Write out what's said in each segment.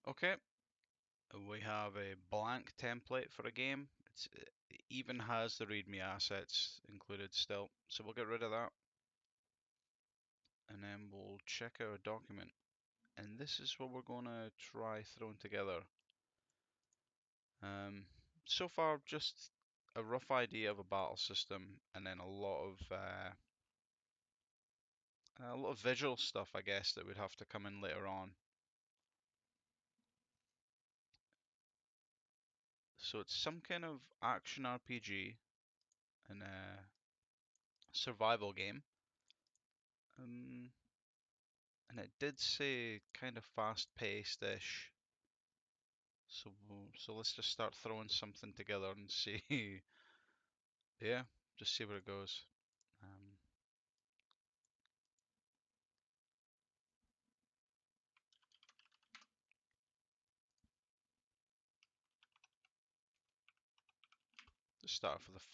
Okay, we have a blank template for a game. It even has the README assets included still, so we'll get rid of that. And then we'll check our document. And this is what we're going to try throwing together. So far, just a rough idea of a battle system, and then a lot of visual stuff, I guess, that would have to come in later on. So it's some kind of action RPG and a survival game. And it did say kind of fast-paced-ish. So let's just start throwing something together and see. Yeah, just see where it goes. Um, just start with a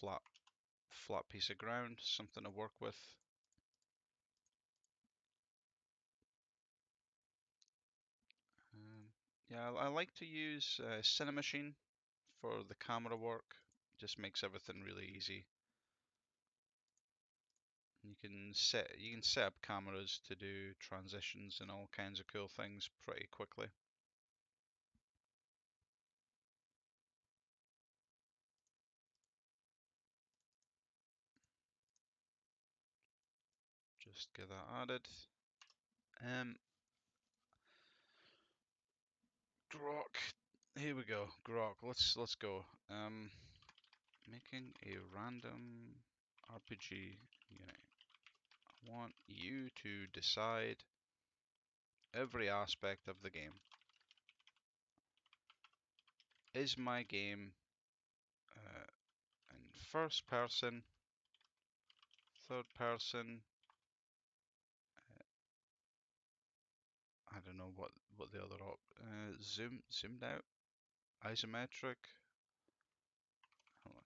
flat piece of ground, something to work with. Yeah, I like to use Cinemachine for the camera work. Just makes everything really easy. You can set up cameras to do transitions and all kinds of cool things pretty quickly. Just get that added. Um, Grok. Here we go. Grok. Let's go. Making a random RPG unit. I want you to decide every aspect of the game. Is my game in first person, third person? I don't know what the other zoomed out, isometric. Hold on.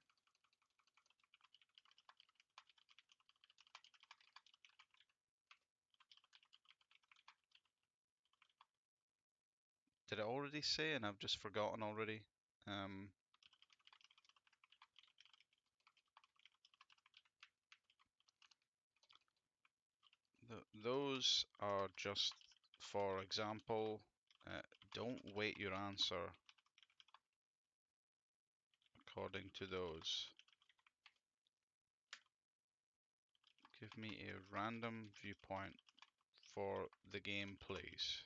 Did I already say and I've just forgotten already? Um, those are just for example. Don't weight your answer according to those. Give me a random viewpoint for the game, please.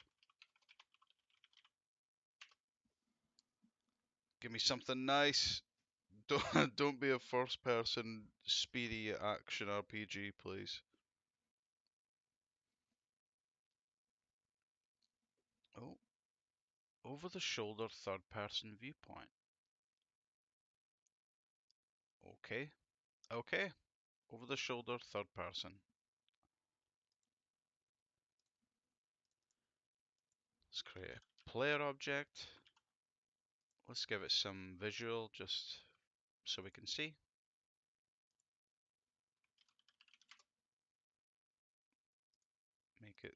Give me something nice. Don't be a first-person speedy action RPG, please. Oh, over-the-shoulder third-person viewpoint. Okay, okay. Over-the-shoulder third-person. Let's create a player object. Let's give it some visual just so we can see. Make it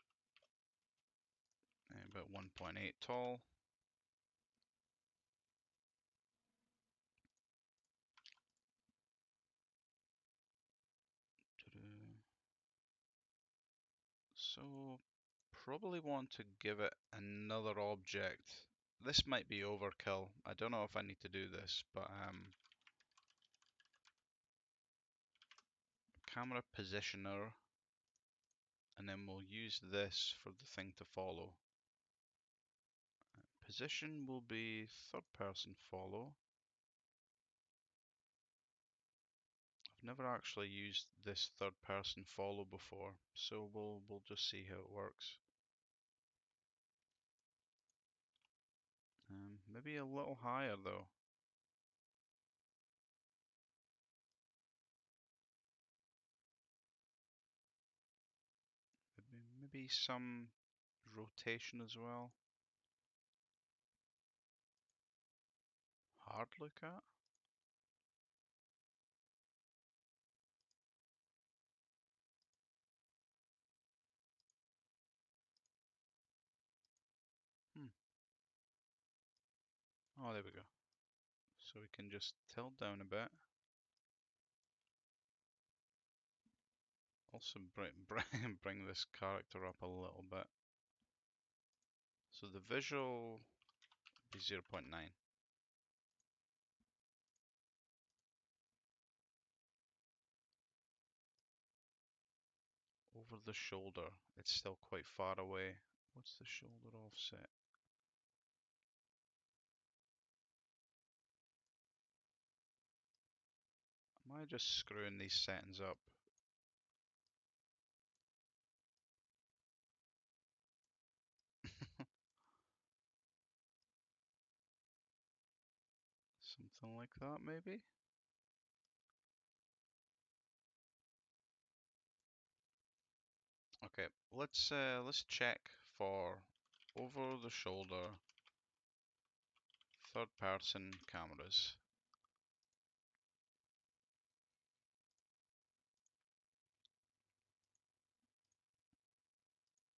about 1.8 tall. So probably want to give it another object. This might be overkill. I don't know if I need to do this, but camera positioner, and then we'll use this for the thing to follow. Position will be third person follow. I've never actually used this third person follow before, so we'll just see how it works. Maybe a little higher though. Maybe some rotation as well. Hard look at. Hmm. Oh, there we go. So we can just tilt down a bit. Also bring this character up a little bit. So the visual be 0.9. Over the shoulder, it's still quite far away. What's the shoulder offset? Am I just screwing these settings up? Something like that, maybe? Okay, let's check for over the shoulder third person cameras.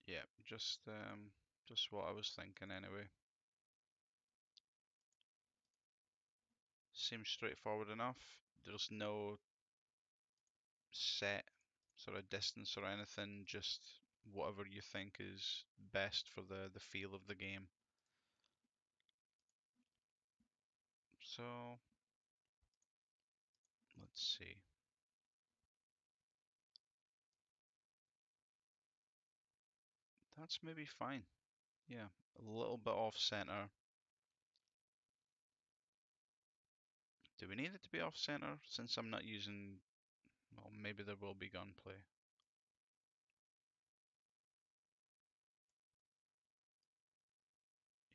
Yeah, just what I was thinking anyway. Seems straightforward enough. There's no set sort of distance or anything, just whatever you think is best for the feel of the game. So let's see. That's maybe fine. Yeah, a little bit off center. Do we need it to be off center since I'm not using, well, maybe there will be gunplay.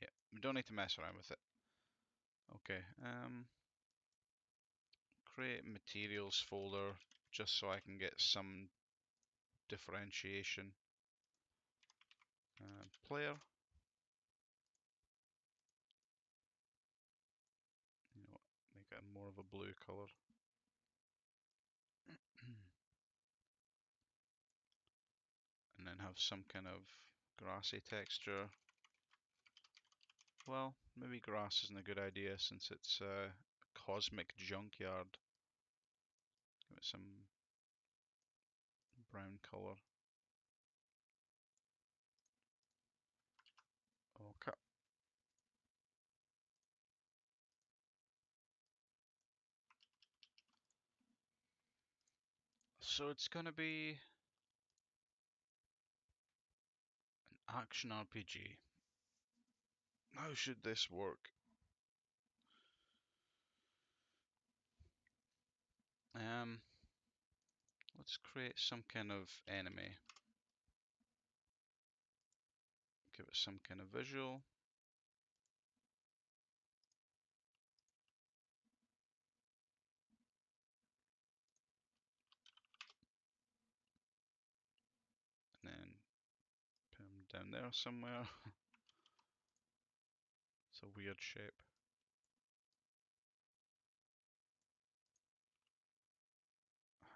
Yeah, we don't need to mess around with it. Okay, create materials folder just so I can get some differentiation. Player, you know, make it more of a blue color. And then have some kind of grassy texture. Well, maybe grass isn't a good idea since it's a cosmic junkyard. Give it some brown color. Okay. So it's gonna be an action RPG. How should this work? Um, let's create some kind of enemy. Give it some kind of visual. And then put him down there somewhere. It's a weird shape.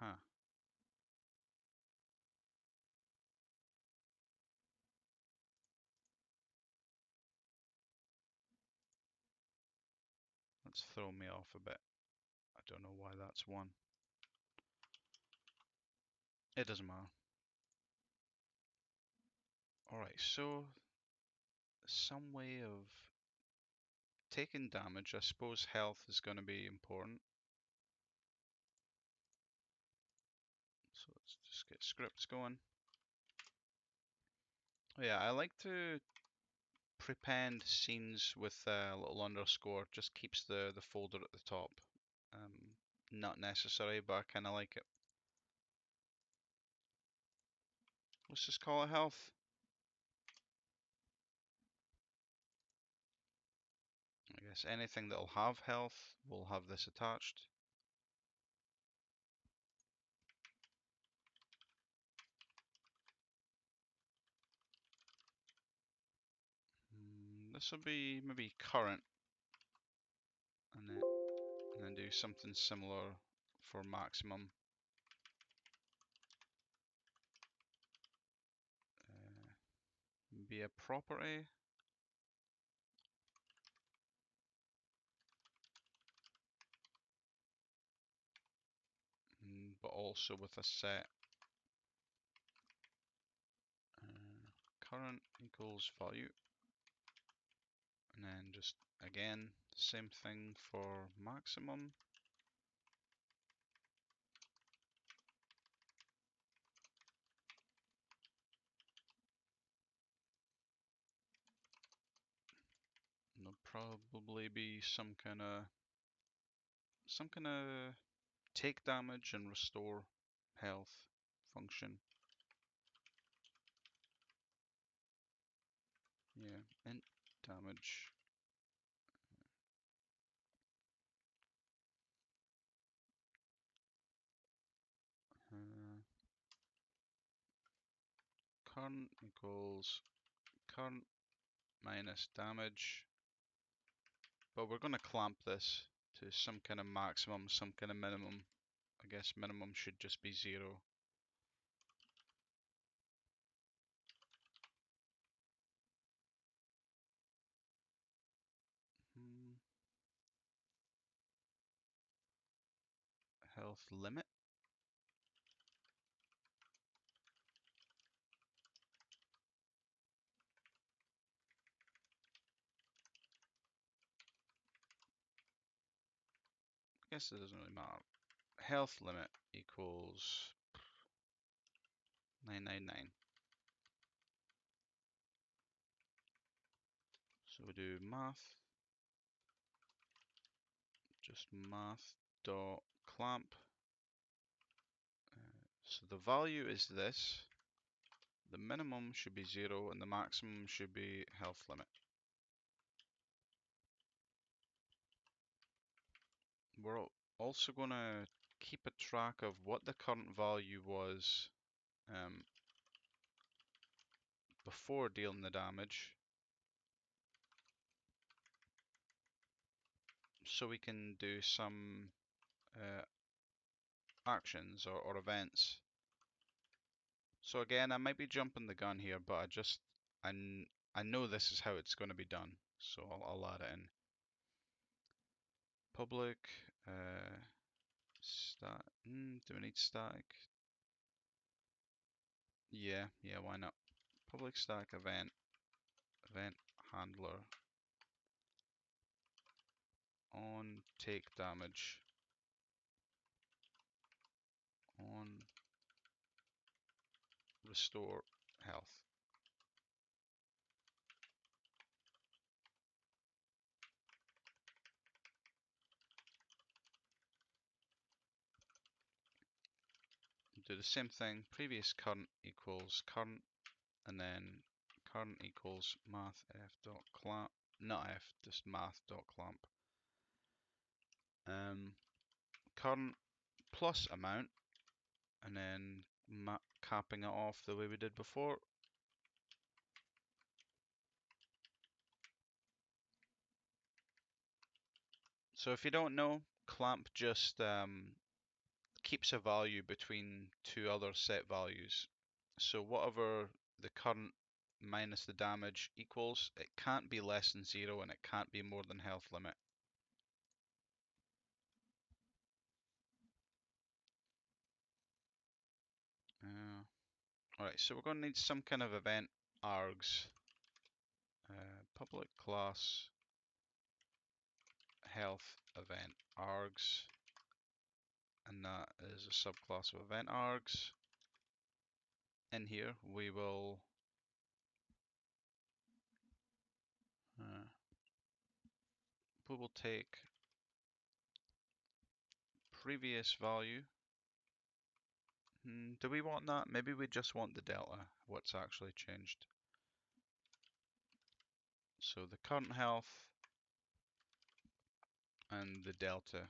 Huh. That's thrown me off a bit. I don't know why that's one. It doesn't matter. Alright, so some way of taking damage. I suppose health is going to be important. So let's just get scripts going. Oh yeah, I like to prepend scenes with a little underscore. Just keeps the folder at the top. Not necessary, but I kind of like it. Let's just call it health. I guess anything that'll have health will have this attached. This will be maybe current, and then do something similar for maximum. Be a property. but also with a set current equals value, and then just again same thing for maximum. There'll probably be some kind of take damage and restore health function. Yeah, int damage. Current equals current minus damage. But we're going to clamp this to some kind of maximum, some kind of minimum. I guess minimum should just be 0. Health limit. I guess it doesn't really matter. Health limit equals 999. So we do math, just math dot clamp. So the value is this. The minimum should be 0 and the maximum should be health limit. We're also going to keep a track of what the current value was before dealing the damage, so we can do some actions or events. So again, I might be jumping the gun here, but I know this is how it's going to be done, so I'll add it in. Public do we need static? Yeah, why not? Public static event handler on take damage on restore health. Do the same thing, previous current equals current, and then current equals math f dot clamp, not f, just math dot clamp. Current plus amount, and then capping it off the way we did before. So if you don't know, clamp just keeps a value between two other set values. So whatever the current minus the damage equals, it can't be less than 0 and it can't be more than health limit. Alright, so we're going to need some kind of event args. Public class health event args, and that is a subclass of event args. In here we will take previous value. Do we want that? Maybe we just want the delta, what's actually changed. So the current health and the delta,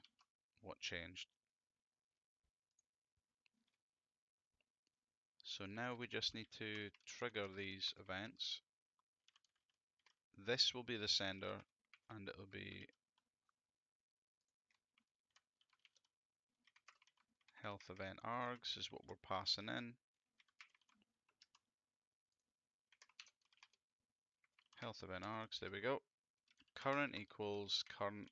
what changed. So now we just need to trigger these events. This will be the sender, and it'll be health event args is what we're passing in. Health event args, there we go. Current equals current,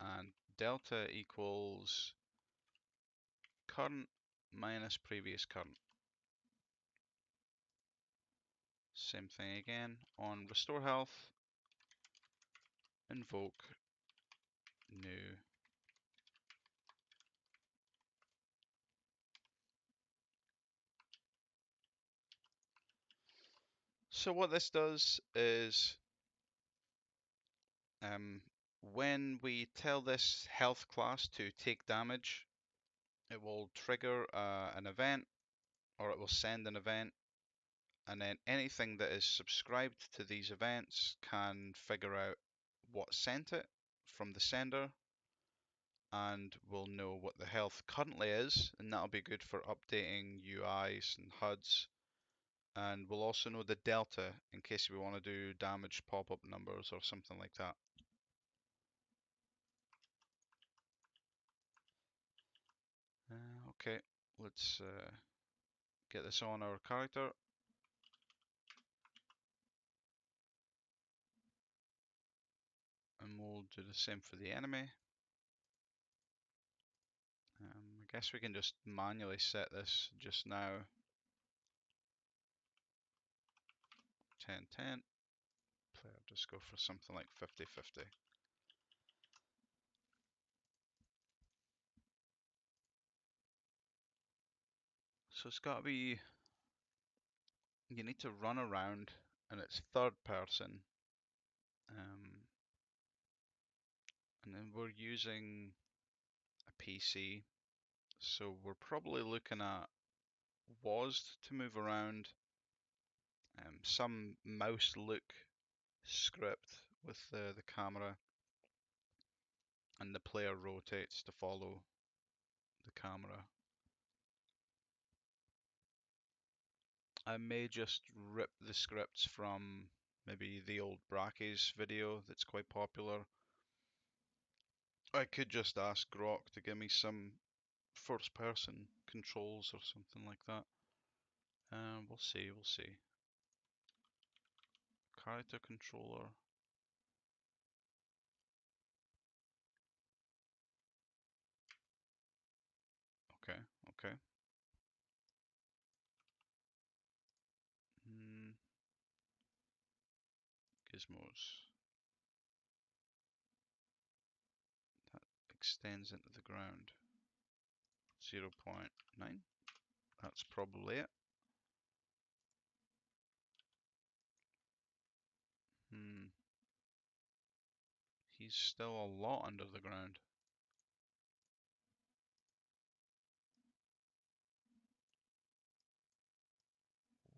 and delta equals current minus previous current. Same thing again on restore health, invoke new. So what this does is when we tell this health class to take damage, it will trigger an event, or it will send an event, and then anything that is subscribed to these events can figure out what sent it from the sender, and will know what the health currently is, and that'll be good for updating UIs and HUDs. And we'll also know the delta in case we want to do damage pop-up numbers or something like that. Okay, let's get this on our character. And we'll do the same for the enemy. I guess we can just manually set this just now. 10-10. Player just go for something like 50-50. So it's got to be, you need to run around, and it's third person. And then we're using a PC, so we're probably looking at WASD to move around, some mouse look script with the camera, and the player rotates to follow the camera. I may just rip the scripts from maybe the old Brackeys video that's quite popular. I could just ask Grok to give me some first person controls or something like that. We'll see, we'll see. Character controller. Okay, okay. Gizmos. That extends into the ground. 0.9. That's probably it. He's still a lot under the ground.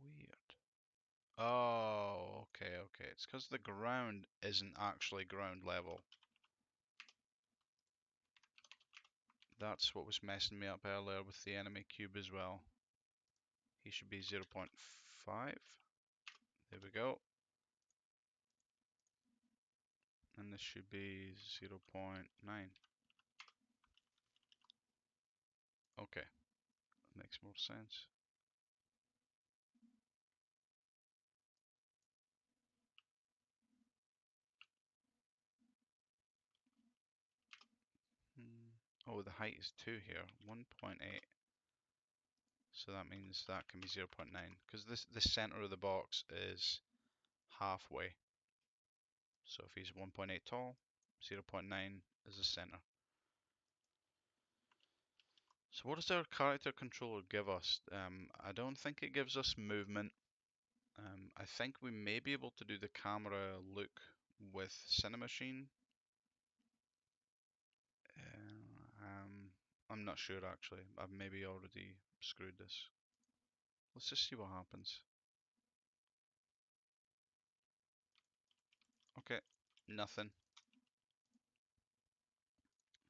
Weird. Oh, okay, okay. It's because the ground isn't actually ground level. That's what was messing me up earlier with the enemy cube as well. He should be 0.5. There we go. And this should be 0.9. Okay, makes more sense. Oh, the height is 2 here, 1.8. So that means that can be 0.9, because the center of the box is halfway. So if he's 1.8 tall, 0.9 is the center. So what does our character controller give us? I don't think it gives us movement. I think we may be able to do the camera look with Cinemachine. I'm not sure actually. I've maybe already screwed this. Let's just see what happens. Okay, nothing.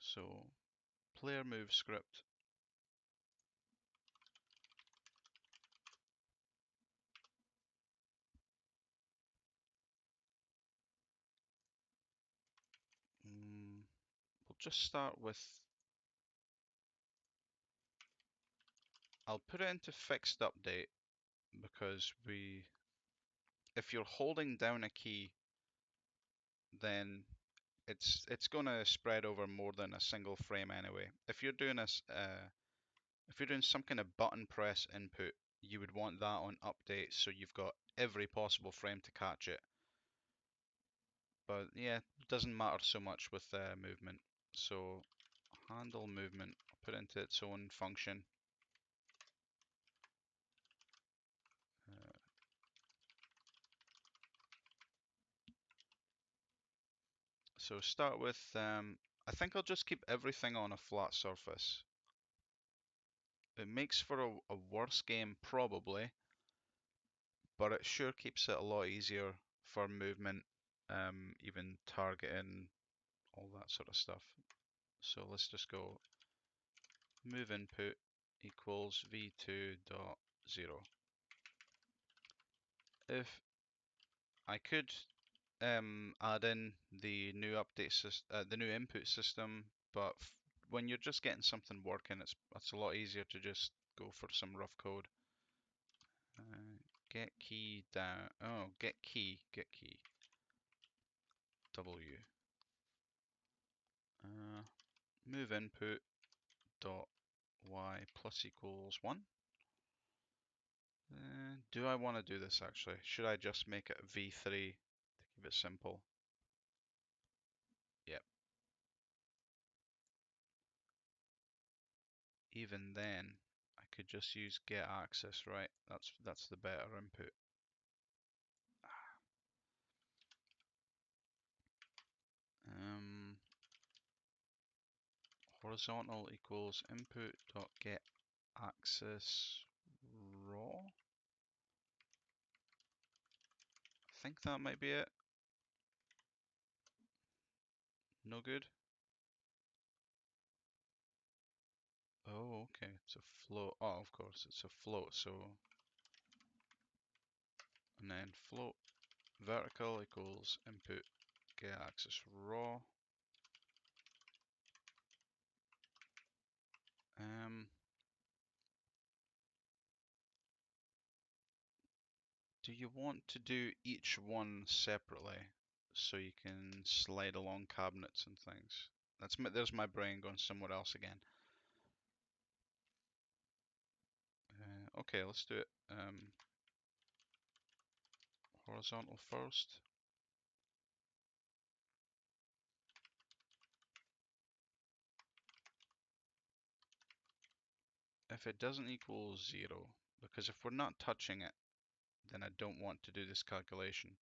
So player move script. We'll just start with, I'll put it into fixed update, because if you're holding down a key, then it's going to spread over more than a single frame anyway. If you're doing If you're doing some kind of button press input, you would want that on update so you've got every possible frame to catch it. But yeah, it doesn't matter so much with movement. So handle movement, put it into its own function. So start with, I think I'll just keep everything on a flat surface. It makes for a worse game probably, but it sure keeps it a lot easier for movement, even targeting, all that sort of stuff. So let's just go move input equals v2.0. If I could add in the new the new input system, but when you're just getting something working, it's a lot easier to just go for some rough code. Get key down. Oh, get key. W. Move input dot y plus equals 1. Do I want to do this actually? Should I just make it a v3 to keep it simple? Yep. Even then, I could just use get axis, right? That's the better input. Horizontal equals input dot get axis raw. I think that might be it. No good. Oh, okay. It's a float. Oh, of course, it's a float. So, and then float vertical equals input get axis raw. Do you want to do each one separately so you can slide along cabinets and things? There's my brain going somewhere else again. Okay, let's do it. Horizontal first. If it doesn't equal 0, because if we're not touching it, then I don't want to do this calculation.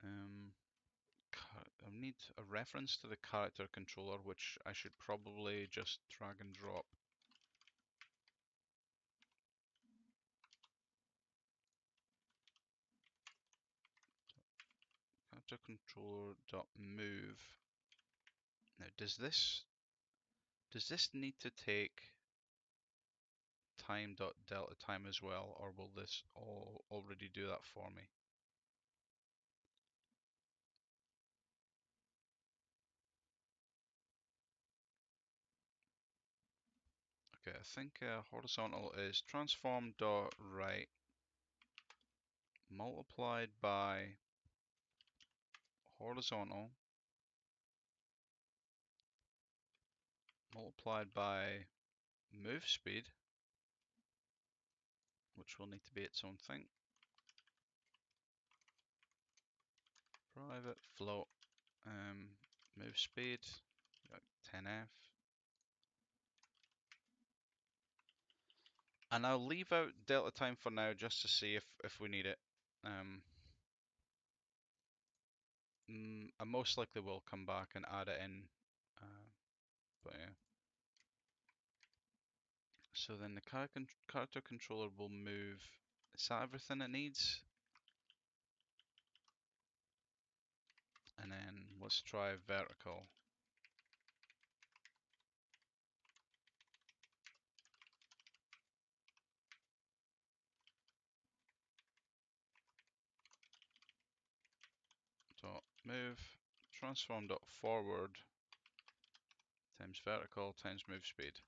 I need a reference to the character controller, which I should probably just drag and drop. Character controller dot move. Now, does this need to take time dot delta time as well, or will this already do that for me? Okay, I think horizontal is transform dot right multiplied by horizontal multiplied by move speed, which will need to be its own thing. Private float move speed, like 10f. And I'll leave out delta time for now just to see if we need it. I most likely will come back and add it in, but yeah. So then the character controller will move. Is that everything it needs? And then let's try vertical. Dot move transform dot forward times vertical times move speed.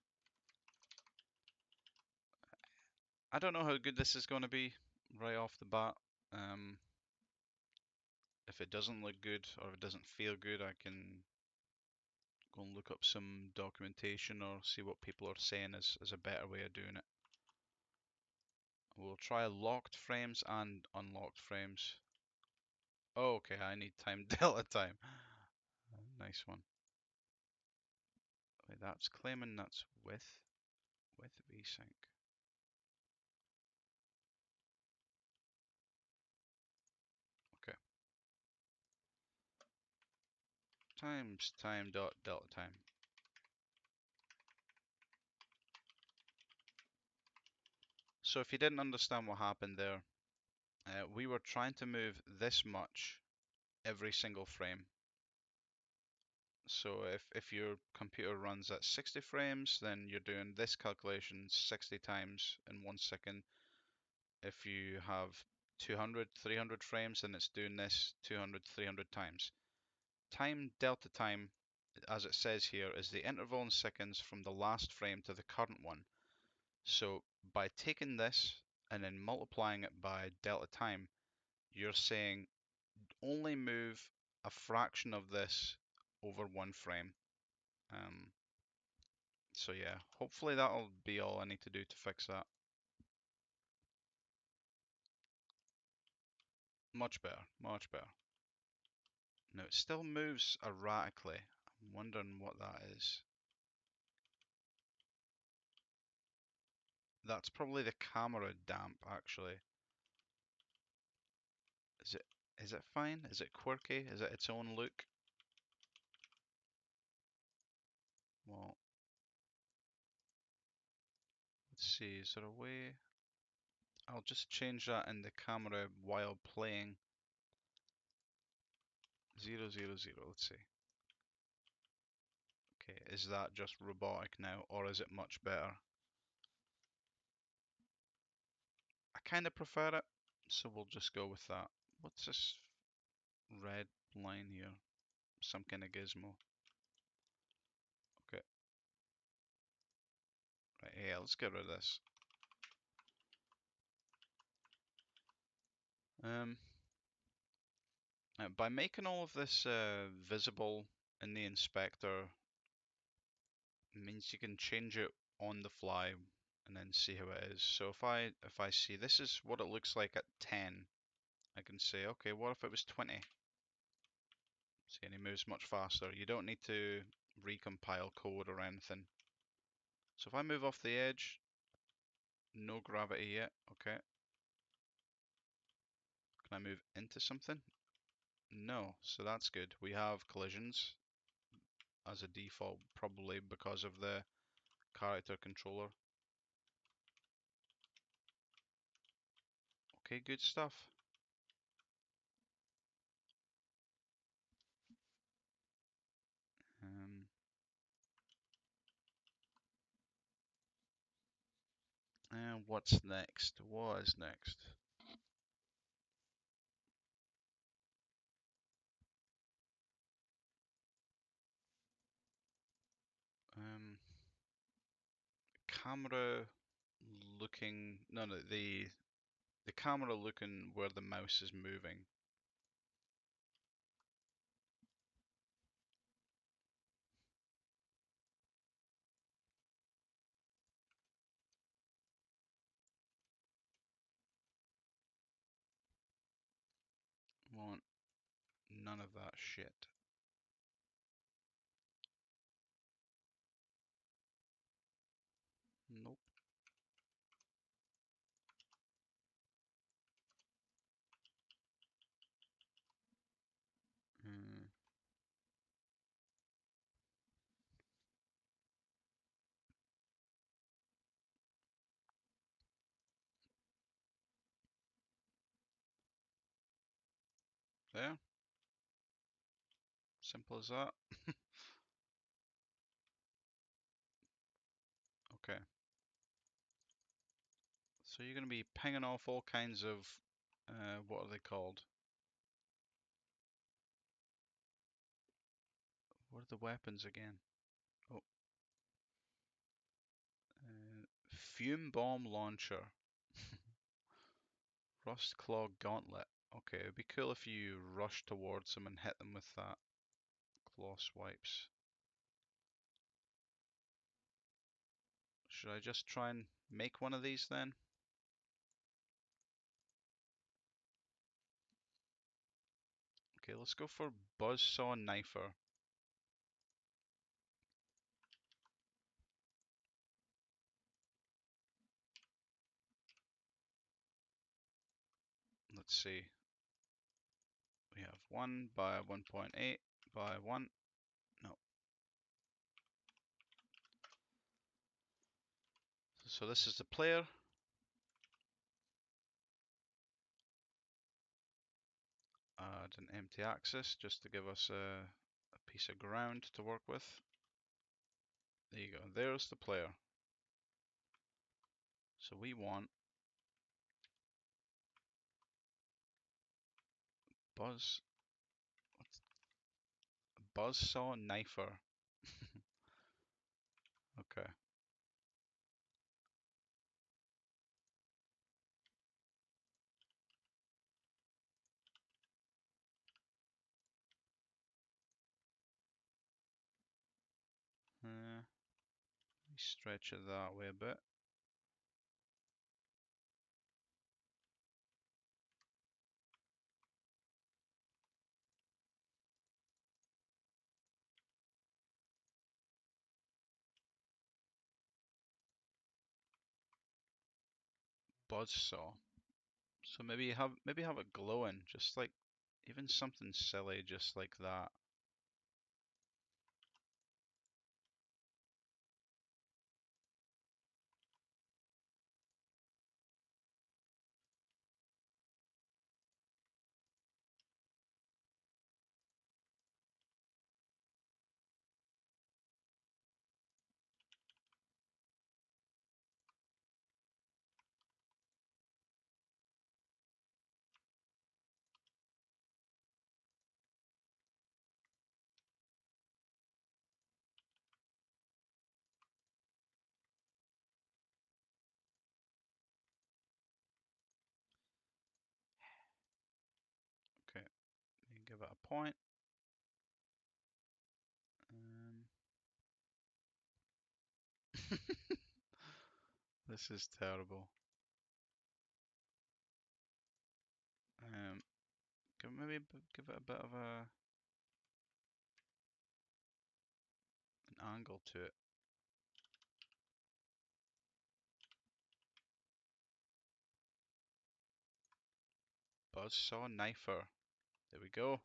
I don't know how good this is going to be right off the bat. If it doesn't look good or if it doesn't feel good, I can Go and look up some documentation or see what people are saying is a better way of doing it. We'll try locked frames and unlocked frames. Oh, okay, I need time delta time. Nice one. Wait, that's claiming that's with vsync. Okay. Times time dot delta time. So if you didn't understand what happened there, we were trying to move this much every single frame. So if your computer runs at 60 frames, then you're doing this calculation 60 times in 1 second. If you have 200, 300 frames, then it's doing this 200, 300 times. Time delta time, as it says here, is the interval in seconds from the last frame to the current one. So by taking this and then multiplying it by delta time, you're saying only move a fraction of this over 1 frame. So yeah, hopefully that'll be all I need to do to fix that. Much better, much better. Now it still moves erratically. I'm wondering what that is. That's probably the camera damp, actually. Is it fine? Is it quirky? Is it its own look? Well, let's see, is there a way? I'll just change that in the camera while playing. 0, 0, 0, let's see. Okay, is that just robotic now, or is it much better? I kind of prefer it, so we'll just go with that. What's this red line here? Some kind of gizmo. Okay, right, yeah, let's get rid of this. By making all of this visible in the inspector, it means you can change it on the fly and then see how it is. So if I see this is what it looks like at 10, I can say, okay, what if it was 20? See, and he moves much faster. You don't need to recompile code or anything. So if I move off the edge, no gravity yet, okay. Can I move into something? No, so that's good. We have collisions as a default, probably because of the character controller. Okay, good stuff. Um, and what's next? What is next? Um, camera looking. No, no, the camera looking where the mouse is moving. Want none of that shit. Nope. Mm, there. Simple as that. Okay. So you're going to be pinging off all kinds of, what are they called? What are the weapons again? Oh, fume bomb launcher. Rust claw gauntlet. Okay, it'd be cool if you rush towards them and hit them with that. Claw swipes. Should I just try and make one of these then? Okay, let's go for Buzzsaw Knifer. Let's see. We have 1 by 1.8 by 1. No. So this is the player. Add an empty axis just to give us a piece of ground to work with. There you go. There's the player. So we want Buzz Buzzsaw Knifer. Okay. Stretch it that way a bit. Buzzsaw. So maybe have it glowing, just like even something silly, just like that. Okay, give it a point. This is terrible. Maybe give it a bit of an angle to it. Buzzsaw Knifer. There we go.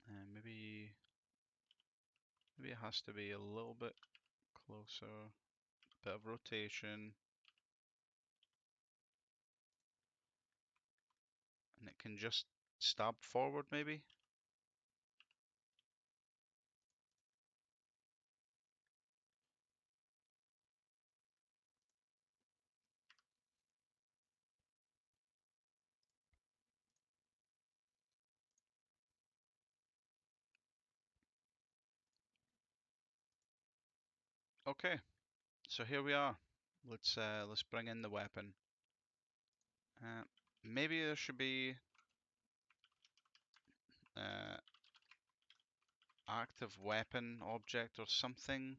And maybe it has to be a little bit closer. Bit of rotation. And it can just stab forward maybe. Okay, so here we are. Let's bring in the weapon. Uh, Maybe there should be uh, active weapon object or something.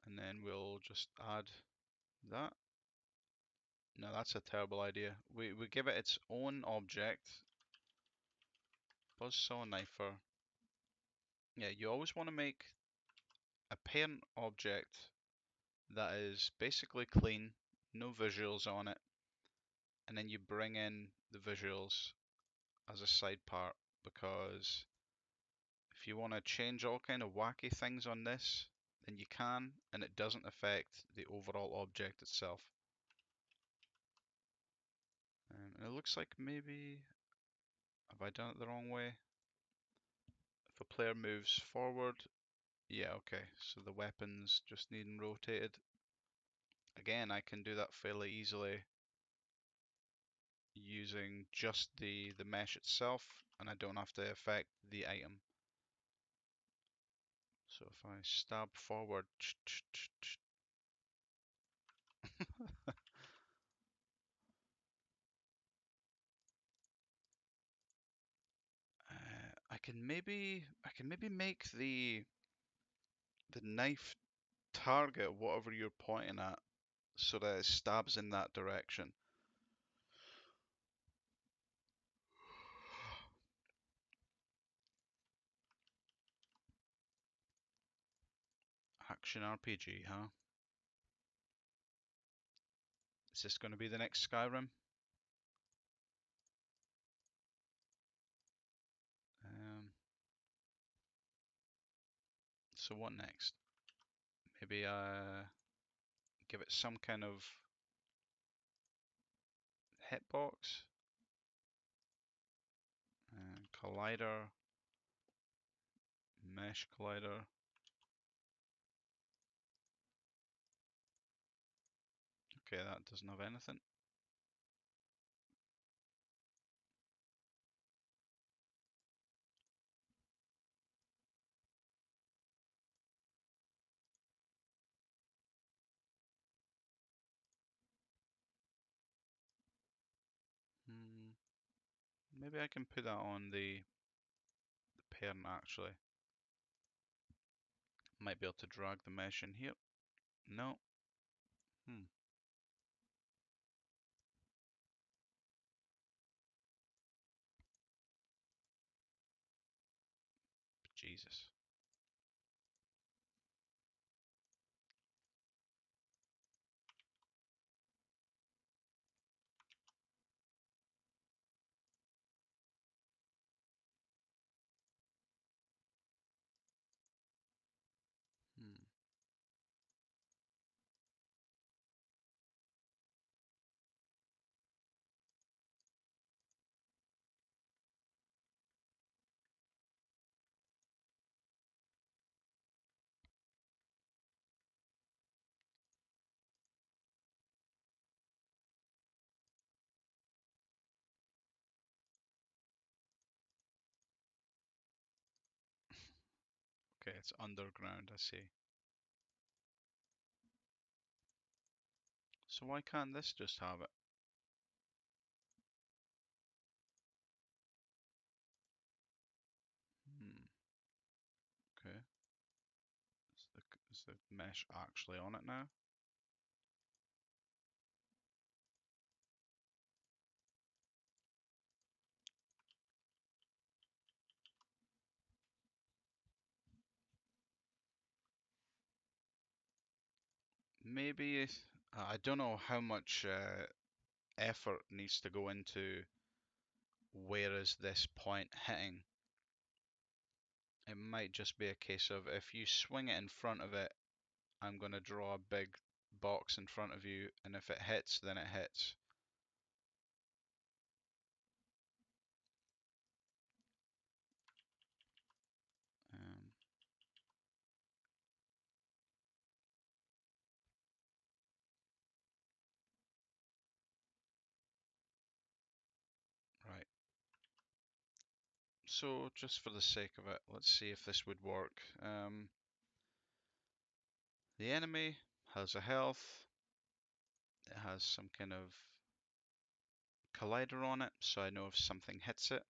And then we'll just add that. No, that's a terrible idea. We give it its own object. Buzzsaw Knifer. Yeah, you always want to make a parent object that is basically clean, no visuals on it, and then you bring in the visuals as a side part, because if you want to change all kind of wacky things on this, then you can, and it doesn't affect the overall object itself. And it looks like maybe, have I done it the wrong way? If a player moves forward, yeah, okay, so the weapons just needing rotated. Again, I can do that fairly easily using just the mesh itself, and I don't have to affect the item. So if I stab forward, I can maybe make the knife target whatever you're pointing at so that it stabs in that direction. Action RPG, huh? Is this going to be the next Skyrim? Um, so what next? Maybe give it some kind of hitbox. Collider, mesh collider. Okay, that doesn't have anything. Hmm. Maybe I can put that on the parent actually. Might be able to drag the mesh in here. No. Hmm. Jesus. Hmm. Okay, it's underground, I see. So why can't this just have it? Hmm. Okay. Is the mesh actually on it now? Maybe I don't know how much effort needs to go into where is this point hitting. It might just be a case of if you swing it in front of it, I'm going to draw a big box in front of you, and if it hits, then it hits. Um, right. So just for the sake of it, let's see if this would work. The enemy has a health. It has some kind of collider on it, so I know if something hits it.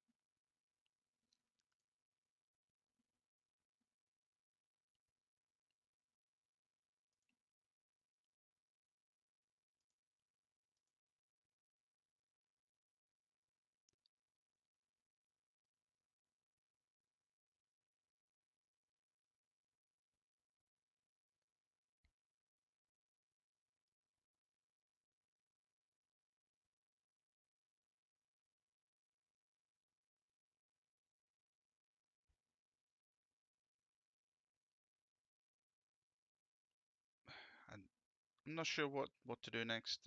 And I'm not sure what to do next.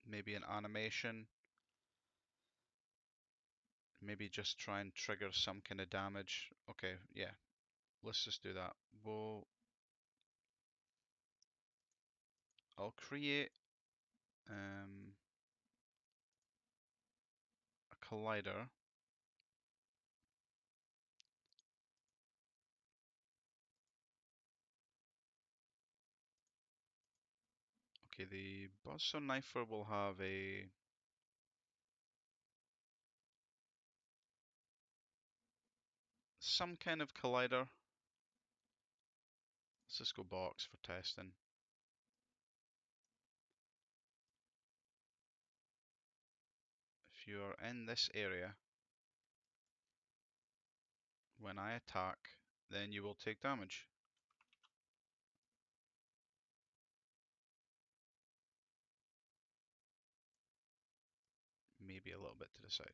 Maybe an animation. Maybe just try and trigger some kind of damage. Okay, yeah, let's just do that. I'll create um, a collider. Okay, the Buzzsaw Knifer will have a some kind of collider. Let's just go box for testing. If you're in this area, when I attack, then you will take damage. Maybe a little bit to the side.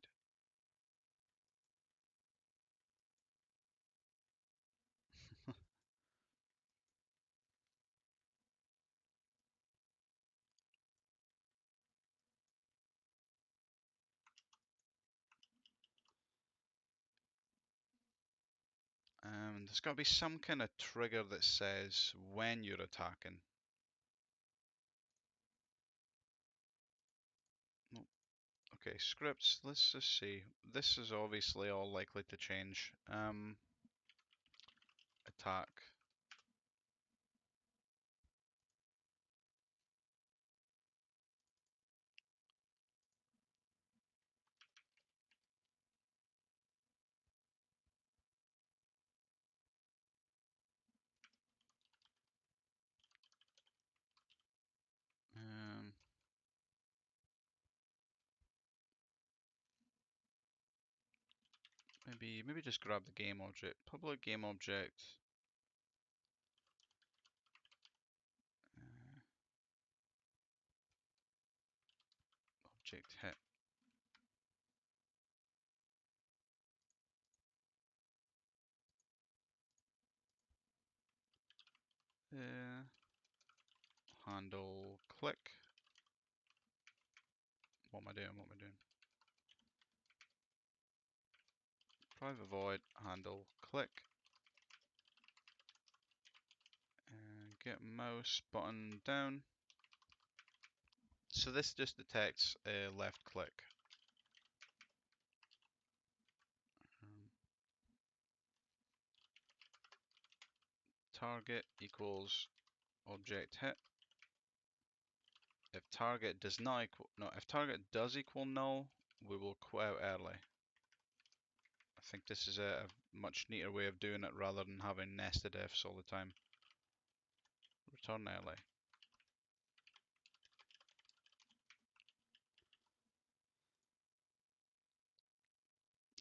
There's got to be some kind of trigger that says when you're attacking. Nope. Okay, scripts, let's just see. This is obviously all likely to change. Attack. Um, maybe just grab the game object. Public game object. Uh, object hit. Uh, handle click. What am I doing? What am I doing? Private void handle click. And get mouse button down. So this just detects left click. Um, target equals object hit. If target does not equal no, if target does equal null, we will quit out early. I think this is a much neater way of doing it rather than having nested ifs all the time. Return early.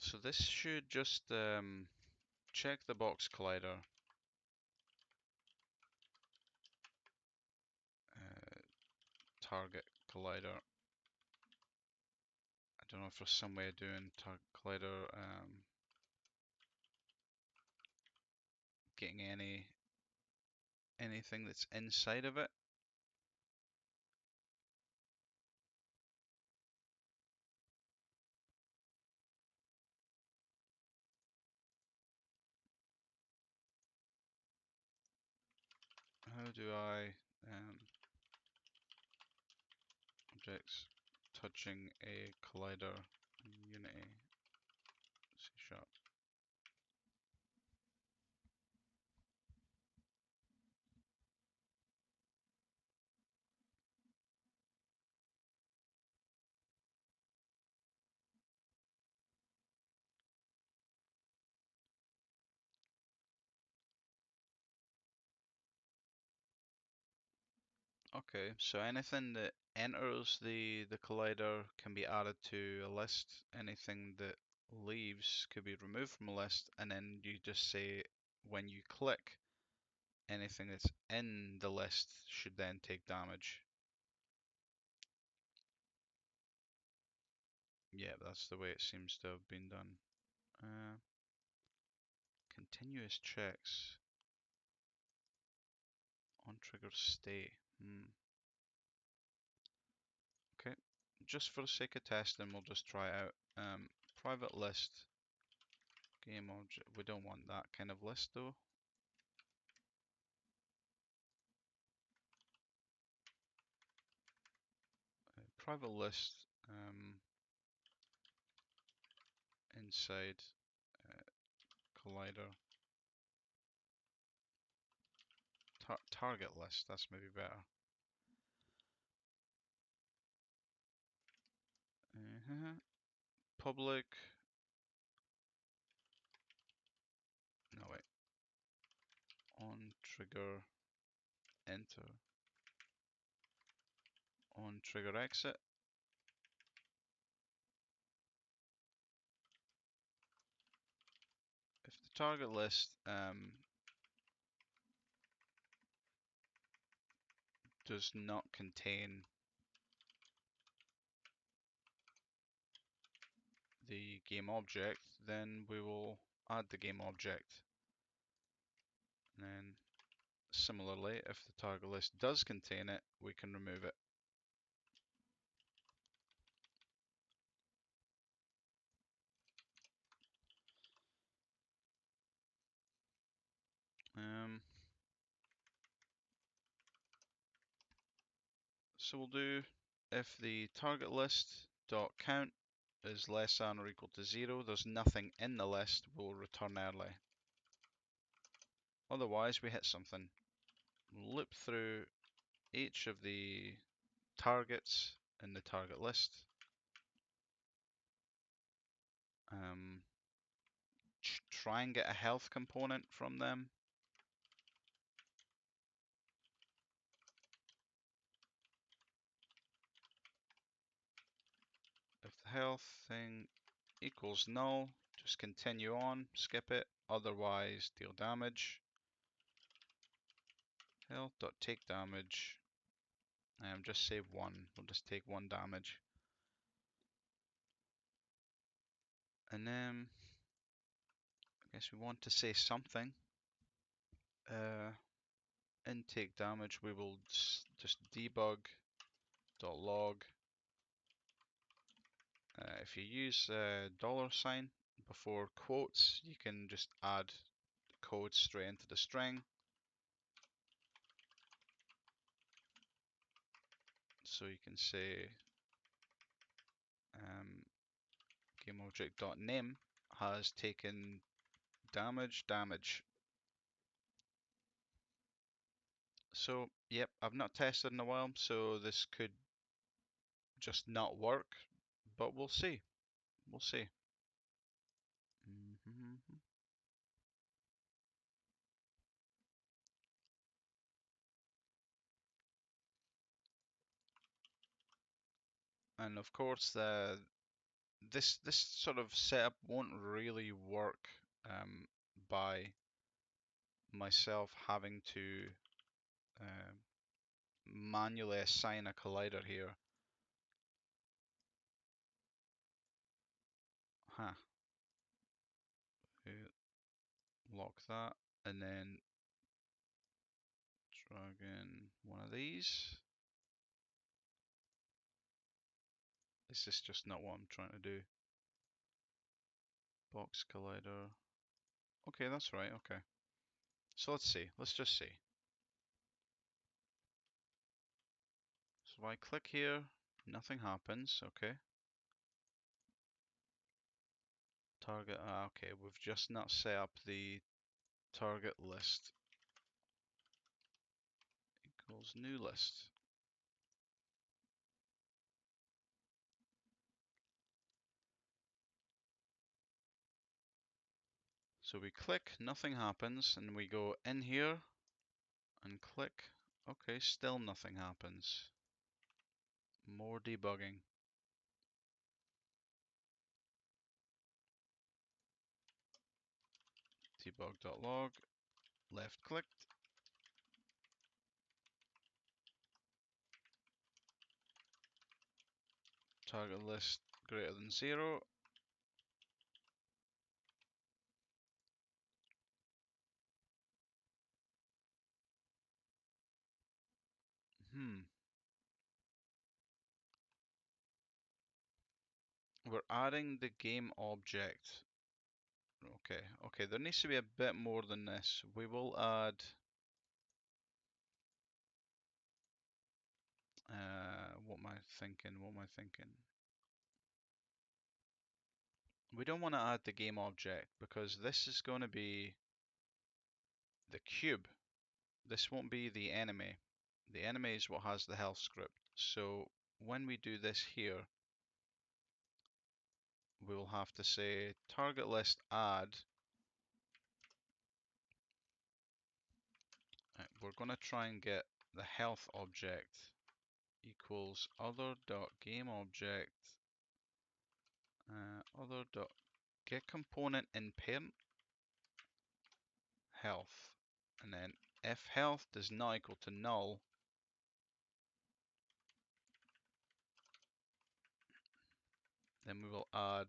So this should just check the box collider. Target collider. I don't know if there's some way of doing target collider, getting anything that's inside of it. How do I objects touching a collider in Unity C Sharp? Okay, so anything that enters the collider can be added to a list. Anything that leaves could be removed from a list, and then you just say when you click, anything that's in the list should then take damage. Yeah, that's the way it seems to have been done. Uh, continuous checks on trigger stay. Okay, just for the sake of testing, we'll just try it out. Private list game object. We don't want that kind of list though. Private list inside collider target list. That's maybe better. Public. No wait. On trigger enter. On trigger exit. If the target list does not contain the game object, then we will add the game object. And then similarly, if the target list does contain it, we can remove it. So we'll do if the target list dot count is less than or equal to 0, there's nothing in the list, we'll return early. Otherwise, we hit something. We'll loop through each of the targets in the target list. Try and get a health component from them. If the health thing equals null, just continue on, skip it, otherwise deal damage. Health.take damage, just save 1, we'll just take 1 damage. And then, I guess we want to say something. Intake damage, we will just debug.log. If you use $sign before quotes, you can just add code straight into the string. So you can say GameObject.name has taken damage. So, yep, I've not tested in a while, so this could just not work, but we'll see. We'll see. And of course, this sort of setup won't really work by myself having to manually assign a collider here. Huh. Lock that, and then drag in one of these. Is this just not what I'm trying to do? Box collider. Okay, that's right, okay. So let's see, let's just see. So if I click here, nothing happens, okay. Target, okay, we've just not set up the target list equals new list. So we click, nothing happens, and we go in here and click. Okay, still nothing happens. More debugging. Debug.log, left clicked. Target list greater than 0. We're adding the game object. Okay, there needs to be a bit more than this. We will add what am I thinking? We don't want to add the game object because this is going to be the cube. This won't be the enemy. The enemy is what has the health script. So when we do this here, we will have to say target list add. We're going to try and get the health object equals other dot game object other dot get component in parent health, and then if health does not equal to null, then we will add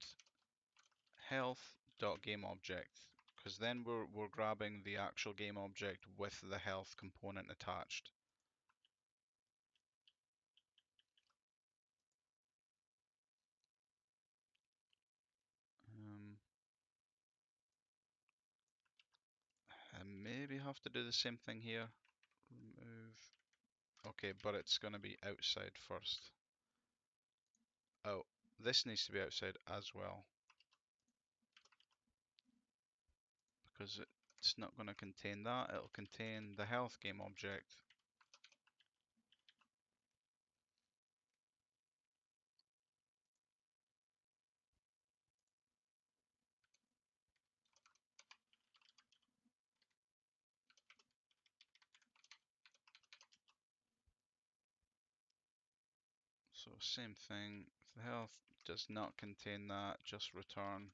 health dot game object, because then we're grabbing the actual game object with the health component attached. And maybe have to do the same thing here. Remove. Okay, but it's going to be outside first. Oh, this needs to be outside as well, because it's not going to contain that. It'll contain the health game object. So same thing, if the health does not contain that, just return.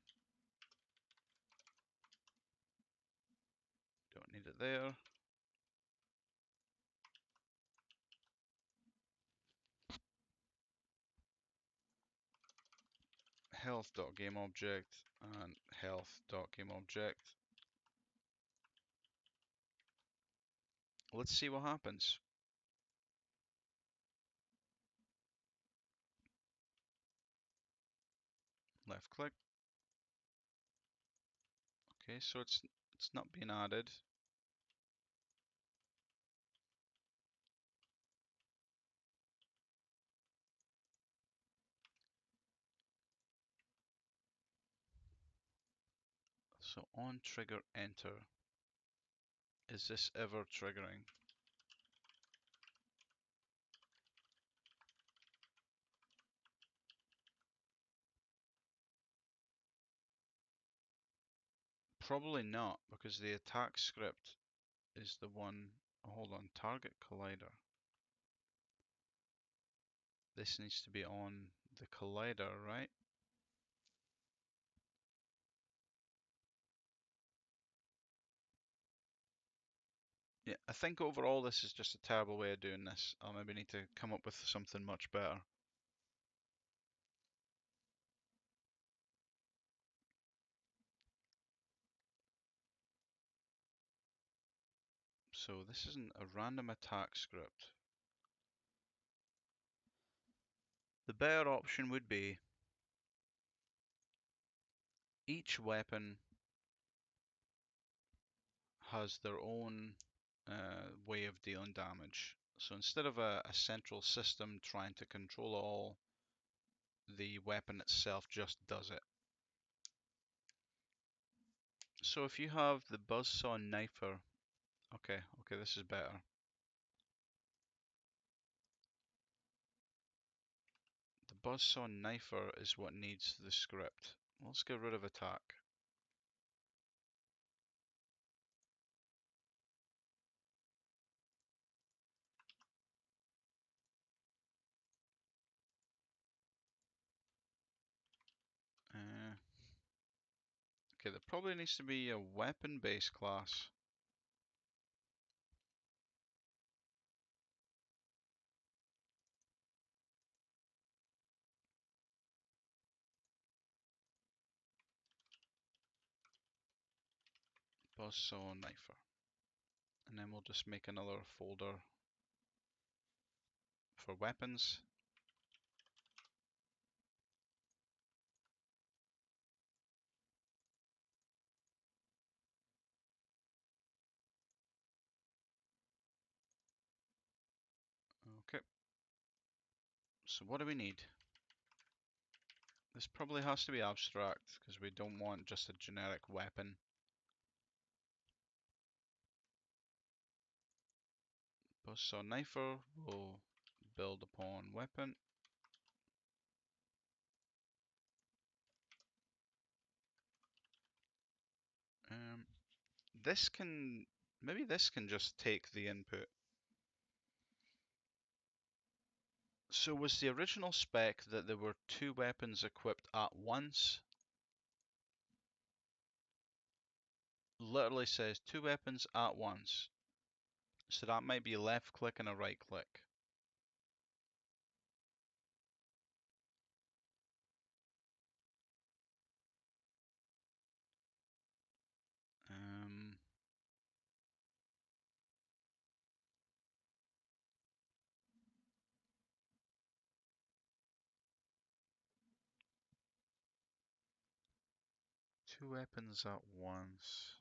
Don't need it there. Health.gameObject and health.gameObject. Let's see what happens. Left click. Okay, so it's not being added. So on trigger enter. Is this ever triggering? Probably not, because the attack script is the one. Oh, hold on, target collider. This needs to be on the collider, right? Yeah, I think overall this is just a terrible way of doing this. I'll maybe need to come up with something much better. So this isn't a random attack script. The better option would be each weapon has their own way of dealing damage. So instead of a central system trying to control it all, the weapon itself just does it. So if you have the Buzzsaw Knifer, okay, this is better. The Buzzsaw Knifer is what needs the script. Let's get rid of attack. Okay, there probably needs to be a weapon-based class. Buzzsaw Knifer. And then we'll just make another folder for weapons. Okay. So what do we need? This probably has to be abstract because we don't want just a generic weapon. Buzzsaw Knifer will build upon weapon. This can, maybe this can just take the input. So was the original spec that there were 2 weapons equipped at once? Literally says 2 weapons at once. So that might be a left click and a right click. Um, 2 weapons at once.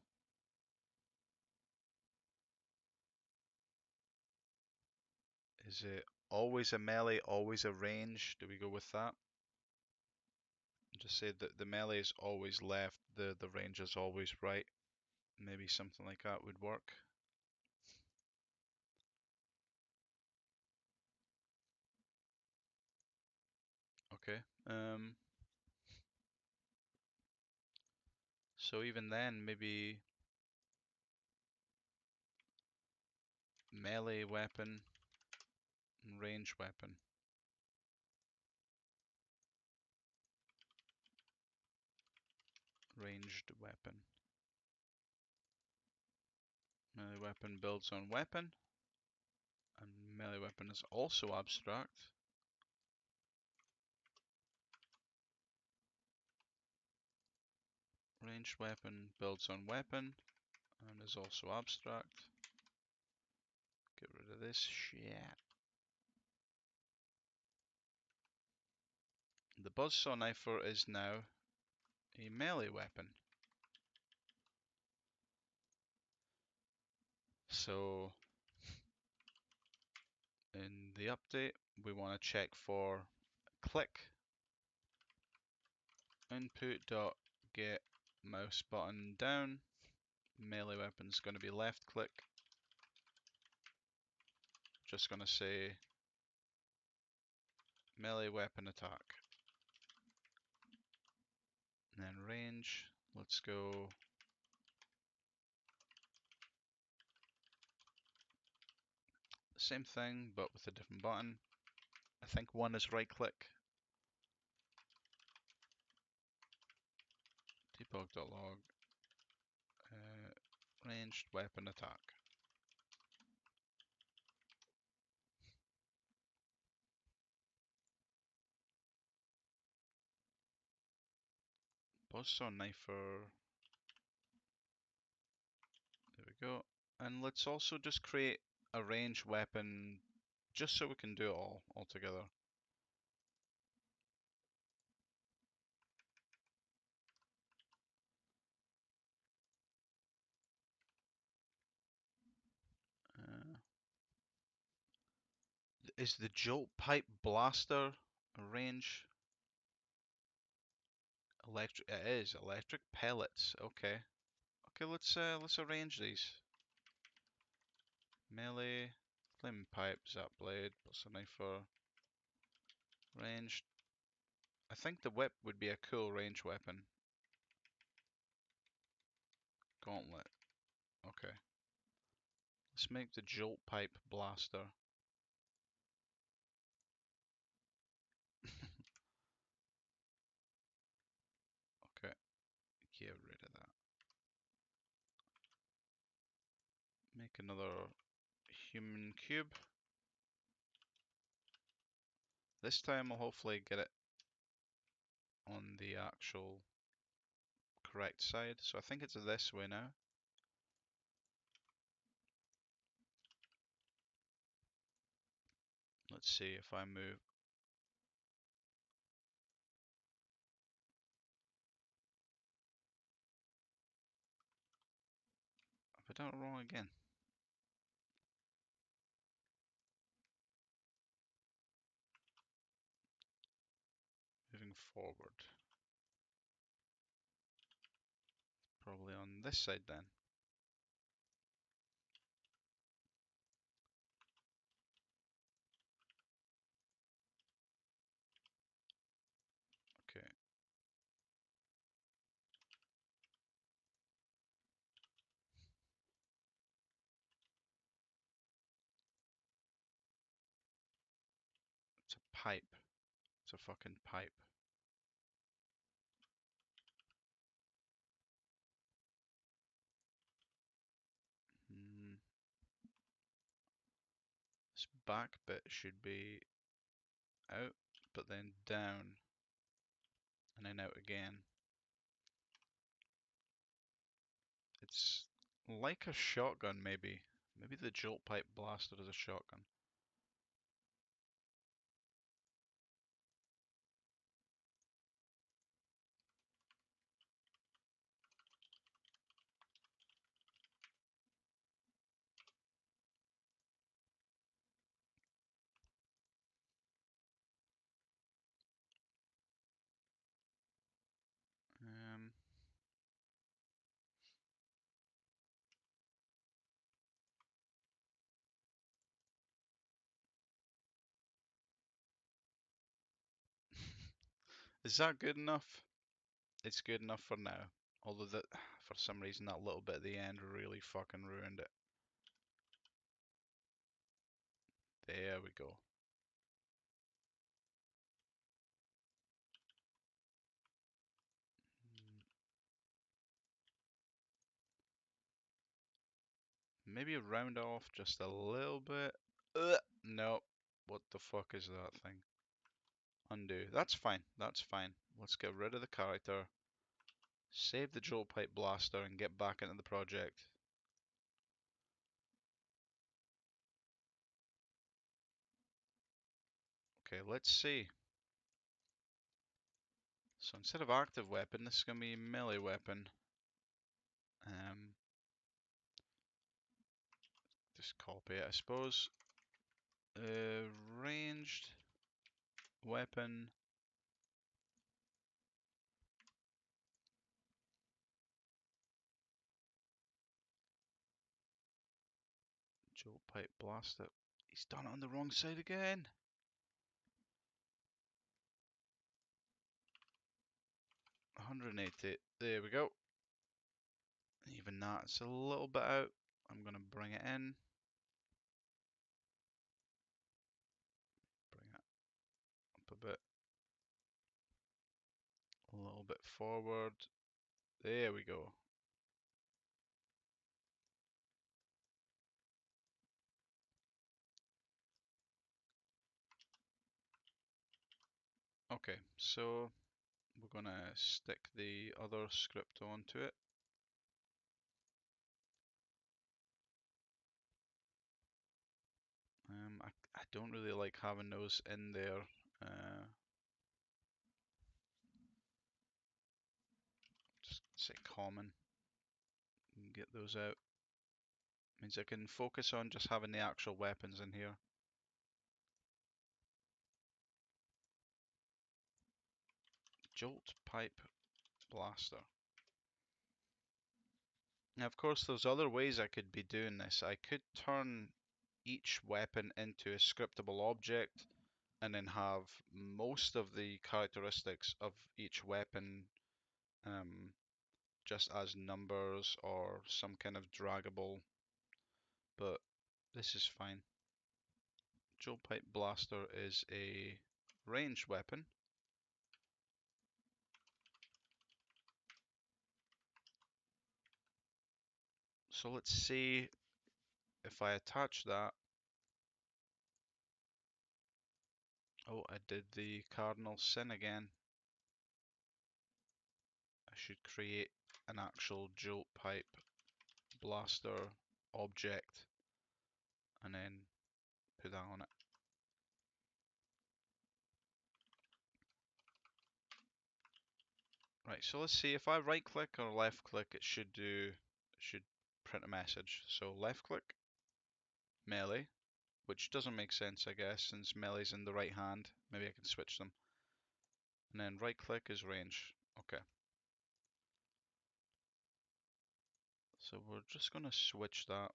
Is it always a melee, always a range? Do we go with that? Just say that the melee is always left, the range is always right. Maybe something like that would work. Okay. So even then, maybe melee weapon, range weapon. Ranged weapon. Melee weapon builds on weapon. And melee weapon is also abstract. Ranged weapon builds on weapon and is also abstract. Get rid of this shit. The Buzzsaw Knifer is now a melee weapon. So in the update, we want to check for click input.get mouse button down. Melee weapon is going to be left click. Just going to say melee weapon attack. And then range, let's go same thing but with a different button. I think one is right click. Debug.log ranged weapon attack. Buzzsaw Knifer. There we go. And let's also just create a ranged weapon just so we can do it all together. Uh, is the Jolt Pipe Blaster a range? Electric. It is electric pellets. Okay. Okay. Let's arrange these. Melee, flame pipe, zap blade, Buzzsaw Knifer, ranged. I think the whip would be a cool range weapon. Gauntlet. Okay. Let's make the Jolt Pipe Blaster. Okay. Get rid of that. Make another human cube. This time I'll hopefully get it on the actual correct side. So I think it's this way now. Let's see if I move. Have I done it wrong again? Moving forward. Probably on this side then. Okay. pipe. It's a fucking pipe. Hmm. This back bit should be out, but then down, and then out again. It's like a shotgun, maybe. Maybe the jolt pipe blaster is a shotgun. Um, is that good enough? It's good enough for now. Although that, for some reason, that little bit at the end really fucking ruined it. There we go. Maybe round off just a little bit. No. What the fuck is that thing? Undo. That's fine. That's fine. Let's get rid of the character. Save the jolt pipe blaster and get back into the project. Okay, let's see. So instead of active weapon, this is going to be melee weapon. Just copy it, I suppose. Ranged weapon. Jolt pipe blaster. He's done it on the wrong side again. 180. There we go. Even that's a little bit out. I'm going to bring it in. Bring it up a bit. A little bit forward. There we go. Okay, so we're going to stick the other script onto it. I don't really like having those in there. Just say common and get those out. Means I can focus on just having the actual weapons in here. Jolt pipe blaster. Now, of course, there's other ways I could be doing this. I could turn each weapon into a scriptable object and then have most of the characteristics of each weapon just as numbers or some kind of draggable, but this is fine. Jolt pipe blaster is a ranged weapon. So let's see if I attach that. Oh, I did the cardinal sin again. I should create an actual jolt pipe blaster object and then put that on it. Right, so let's see if I right click or left click, it should print a message. So left click, melee, which doesn't make sense I guess since melee's in the right hand. Maybe I can switch them. And then right click is range. Okay. So we're just gonna switch that.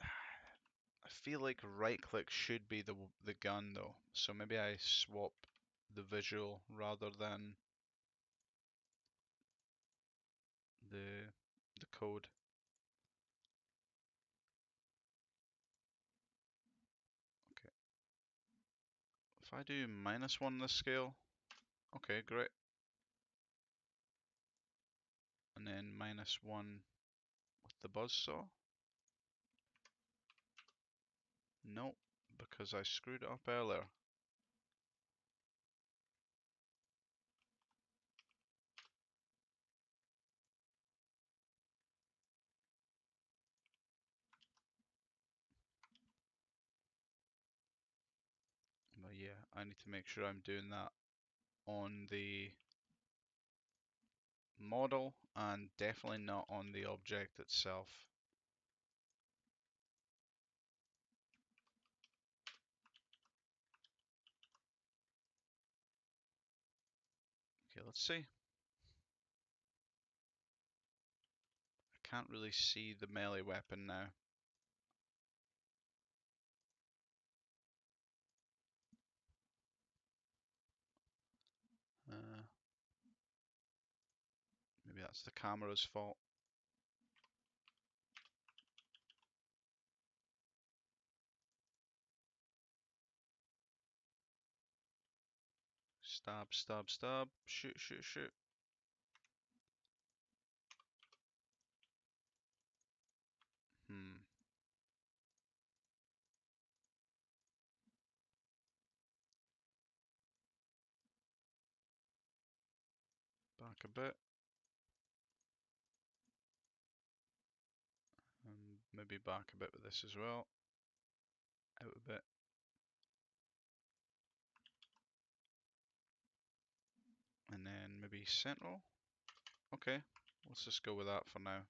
I feel like right click should be the gun though. So maybe I swap the visual rather than the code. Okay. If I do -1 this scale, okay, great. And then -1 with the buzzsaw. Nope, because I screwed it up earlier. But yeah, I need to make sure I'm doing that on the model and definitely not on the object itself. Okay, let's see. I can't really see the melee weapon now. Uh, Maybe that's the camera's fault. Stab, stab, stab. Shoot, shoot, shoot. Hmm. Back a bit. And maybe back a bit with this as well. Out a bit. And then maybe central. Okay, let's just go with that for now.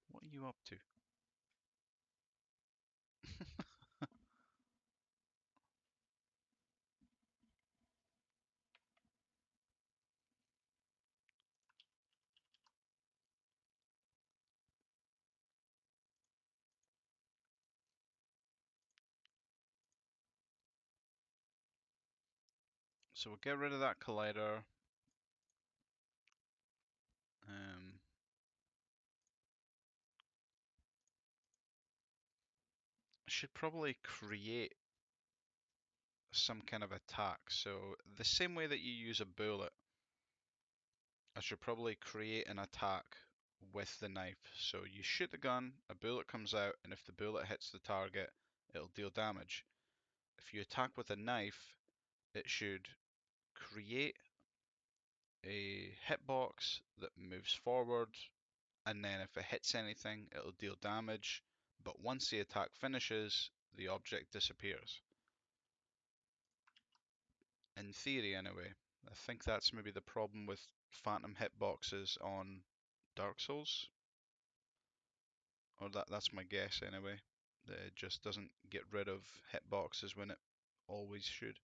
What are you up to? So we'll get rid of that collider. I should probably create some kind of attack. So the same way that you use a bullet, I should probably create an attack with the knife. So you shoot the gun, a bullet comes out, and if the bullet hits the target, it'll deal damage. If you attack with a knife, it should create a hitbox that moves forward, and then if it hits anything, it'll deal damage. But once the attack finishes, the object disappears. In theory, anyway. I think that's maybe the problem with phantom hitboxes on Dark Souls. Or that's my guess anyway. That it just doesn't get rid of hitboxes when it always should.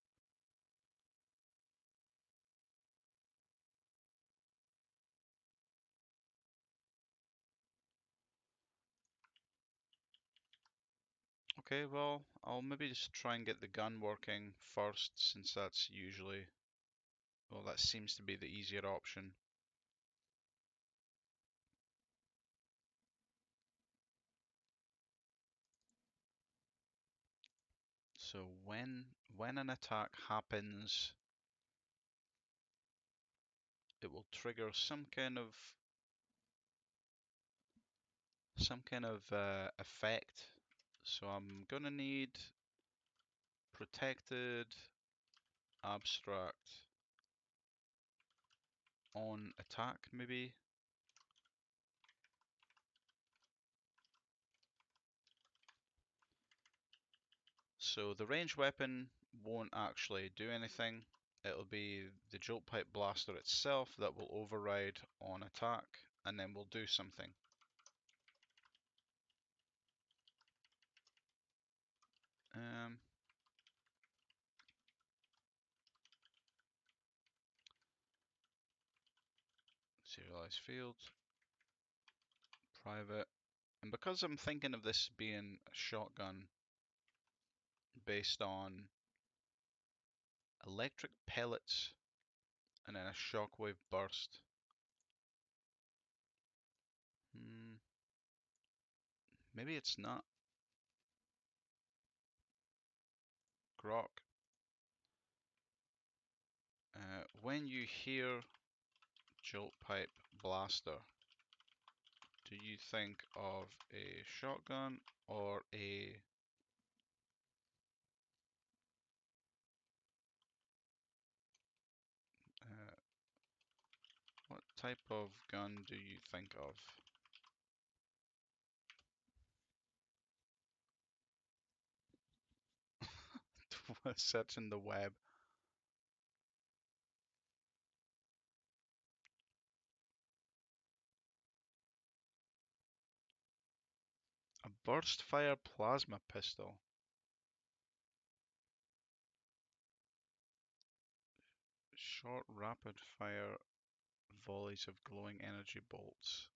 Okay, well, I'll maybe just try and get the gun working first, since that's usually, well, that seems to be the easier option. So when an attack happens, it will trigger some kind of effect. So I'm gonna need protected abstract on attack maybe. So the ranged weapon won't actually do anything. It'll be the jolt pipe blaster itself that will override on attack, and then we'll do something. Serialized field, private, And because I'm thinking of this being a shotgun based on electric pellets and then a shockwave burst. Maybe it's not. Grok. When you hear Jolt Pipe Blaster, do you think of a shotgun or a uh, what type of gun do you think of? Searching the web. A burst fire plasma pistol. Short rapid fire volleys of glowing energy bolts.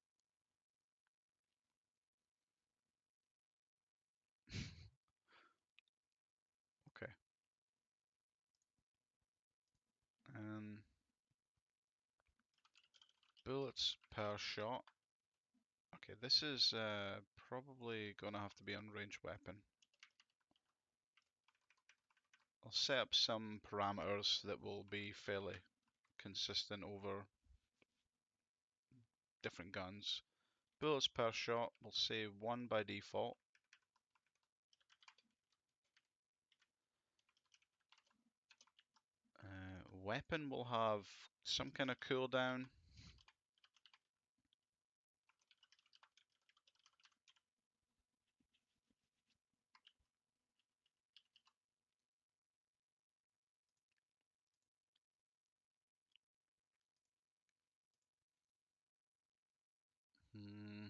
Okay. Um, bullets per shot. Okay, this is probably gonna have to be on range weapon. I'll set up some parameters that will be fairly consistent over different guns. Bullets per shot, we'll say 1 by default. Weapon will have some kind of cooldown. Hmm.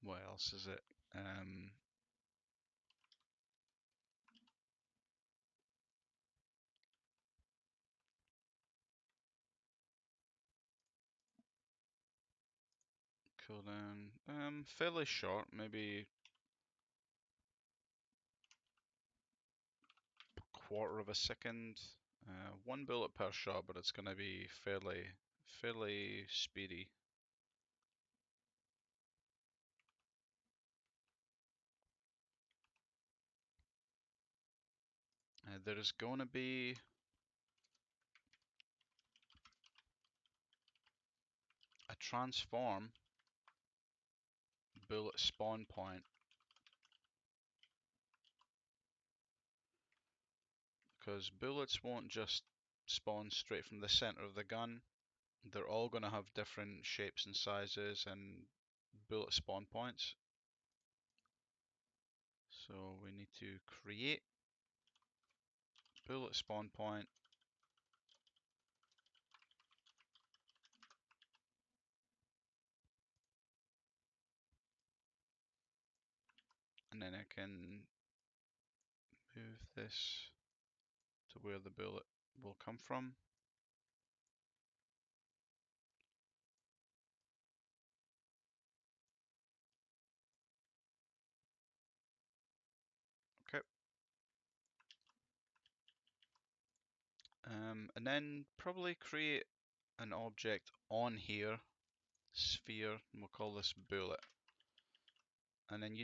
What else is it? Cooldown. Fairly short, maybe quarter of a second. 1 bullet per shot, but it's going to be fairly speedy. There is going to be a transform bullet spawn point, because bullets won't just spawn straight from the center of the gun. They're all going to have different shapes and sizes and bullet spawn points. So we need to create bullet spawn point, and then I can move this to where the bullet will come from. Okay. And then probably create an object on here, sphere, and we'll call this bullet. And then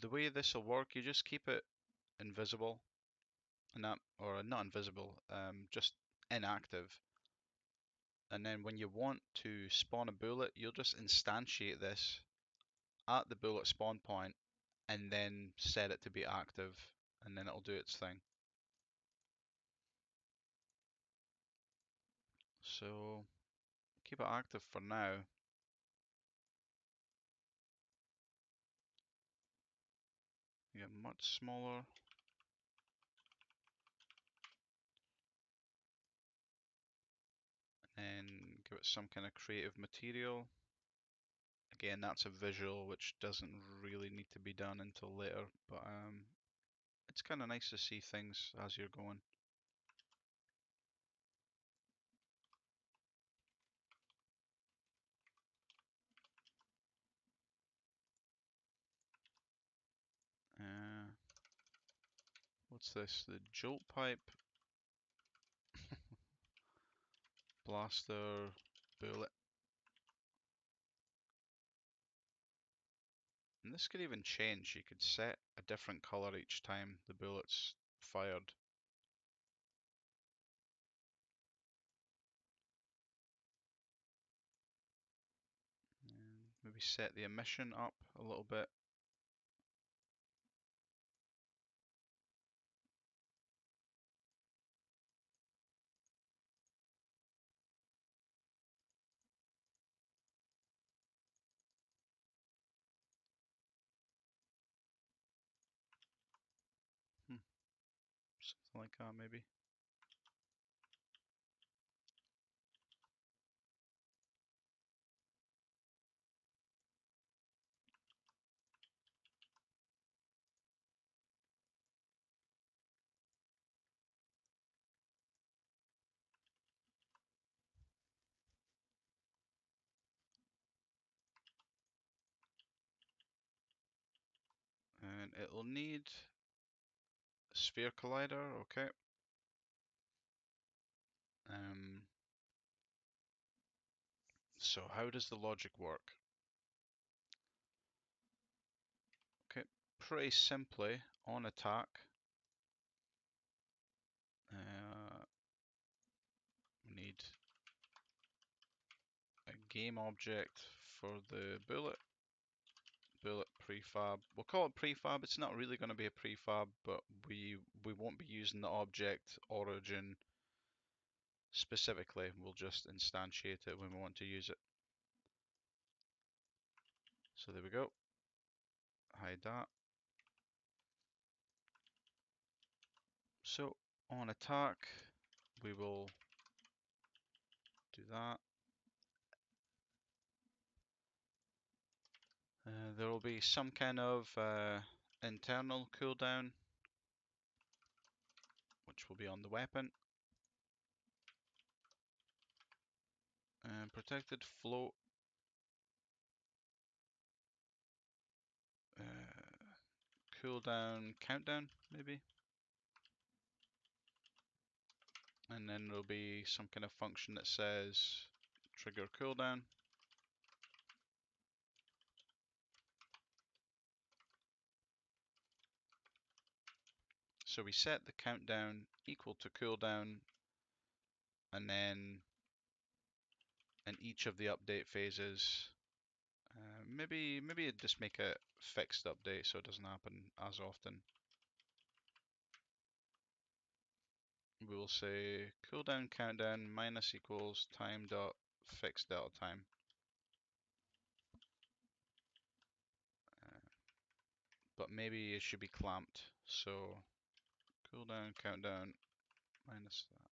the way this will work, you just keep it invisible, and that, or not invisible, just inactive. And then when you want to spawn a bullet, you'll just instantiate this at the bullet spawn point, and then set it to be active, and then it'll do its thing. So keep it active for now. Get much smaller. And give it some kind of creative material. again, that's a visual which doesn't really need to be done until later, but it's kind of nice to see things as you're going. Uh, what's this? The jolt pipe, blaster, bullet. And this could even change. You could set a different color each time the bullet's fired. And maybe set the emission up a little bit. Hmm, something like that maybe. And it'll need a sphere collider, okay. Um, so how does the logic work? Okay, pretty simply, on attack, we need a game object for the bullet prefab. We'll call it prefab. It's not really going to be a prefab, but we won't be using the object origin specifically. We'll just instantiate it when we want to use it. So there we go. Hide that. So on attack, we will do that. There will be some kind of internal cooldown, which will be on the weapon. Protected float. Cooldown countdown, maybe. And then there'll be some kind of function that says trigger cooldown. So we set the countdown equal to cooldown, and then in each of the update phases, maybe just make a fixed update so it doesn't happen as often. We will say cooldown countdown minus equals time dot fixed delta time. But maybe it should be clamped. So cooldown countdown minus that.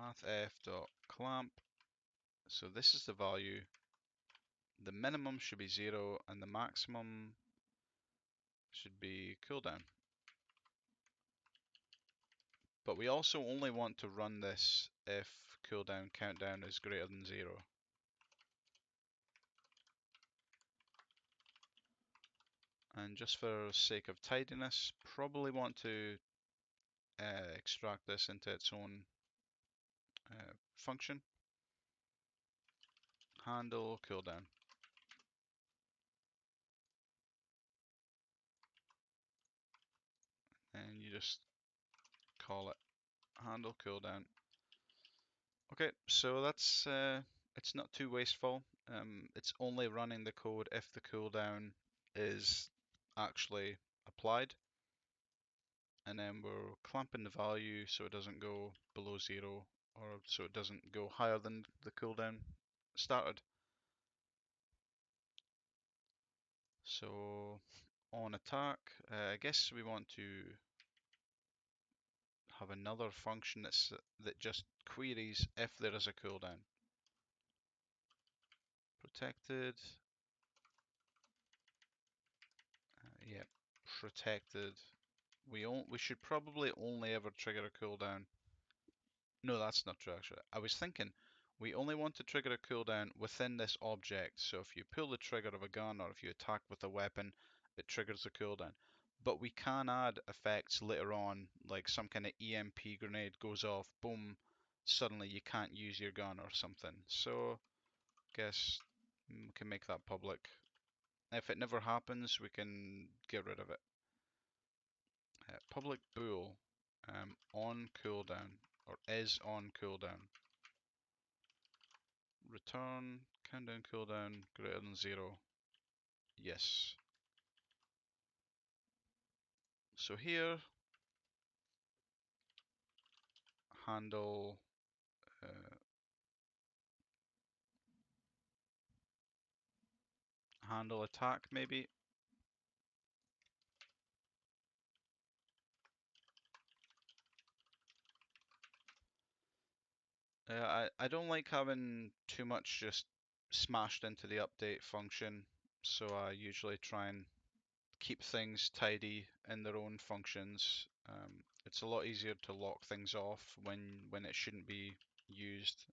Mathf dot clamp. So this is the value. The minimum should be 0 and the maximum should be cooldown. But we also only want to run this if cooldown countdown is greater than 0. And just for sake of tidiness, probably want to extract this into its own function. Handle cooldown. And you just call it handle cooldown. Okay, so that's it's not too wasteful. It's only running the code if the cooldown is actually applied, and then we're clamping the value so it doesn't go below 0, or so it doesn't go higher than the cooldown started. So on attack, I guess we want to have another function that just queries if there is a cooldown. Protected. Yeah, protected. We should probably only ever trigger a cooldown. No, that's not true actually. I was thinking we only want to trigger a cooldown within this object. So if you pull the trigger of a gun or if you attack with a weapon, it triggers the cooldown. But we can add effects later on, like some kind of EMP grenade goes off, boom, suddenly you can't use your gun or something. So guess we can make that public. If it never happens, we can get rid of it. Public bool on cooldown or is on cooldown. Return countdown cooldown greater than 0. Yes. So here handle uh, handle attack maybe. I don't like having too much just smashed into the update function, so I usually try and keep things tidy in their own functions. It's a lot easier to lock things off when it shouldn't be used.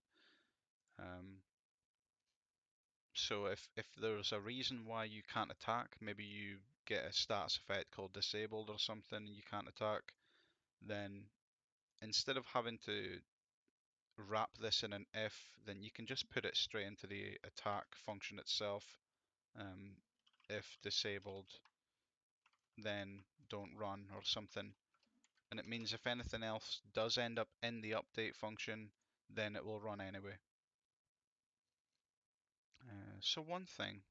So if there's a reason why you can't attack, maybe you get a stats effect called disabled or something and you can't attack, then instead of having to wrap this in an if, then you can just put it straight into the attack function itself. If disabled, then don't run or something. And it means if anything else does end up in the update function, then it will run anyway. So one thing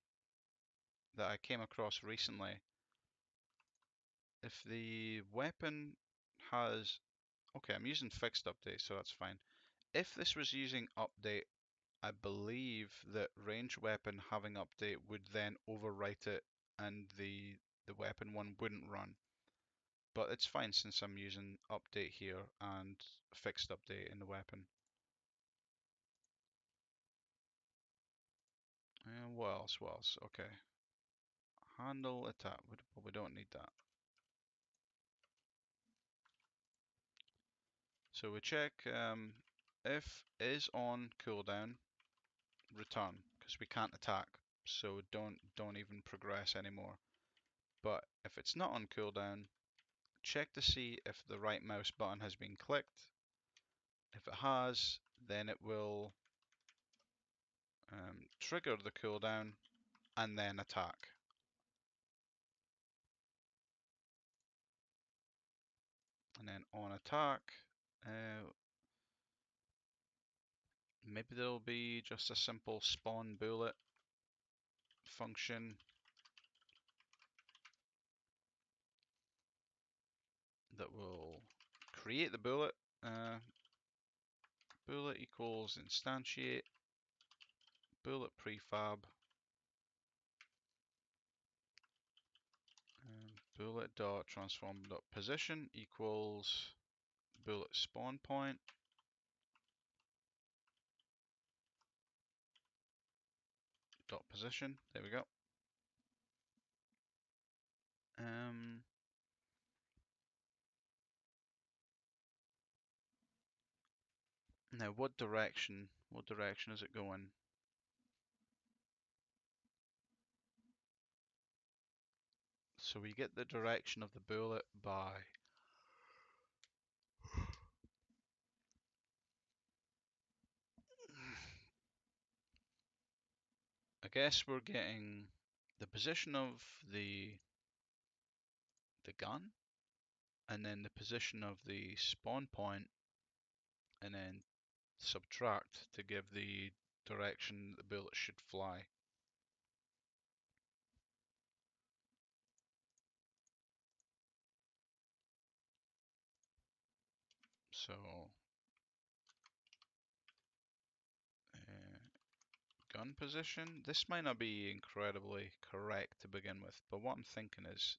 that I came across recently, if the weapon has, okay, I'm using fixed update, so that's fine. If this was using update, I believe that range weapon having update would then overwrite it and the weapon one wouldn't run. But it's fine since I'm using update here and fixed update in the weapon. And what else? What else? Okay. Handle attack, but we don't need that. So we check if is on cooldown, return, because we can't attack, so don't even progress anymore. But if it's not on cooldown, check to see if the right mouse button has been clicked. If it has, then it will trigger the cooldown and then attack. And then on attack, maybe there'll be just a simple spawn bullet function that will create the bullet. Bullet equals instantiate bullet prefab bullet dot transform dot position equals bullet spawn point dot position. There we go. Now what direction? What direction is it going? So we get the direction of the bullet by I guess we're getting the position of the gun and then the position of the spawn point and then subtract to give the direction the bullet should fly. So gun position, this might not be incredibly correct to begin with, but what I'm thinking is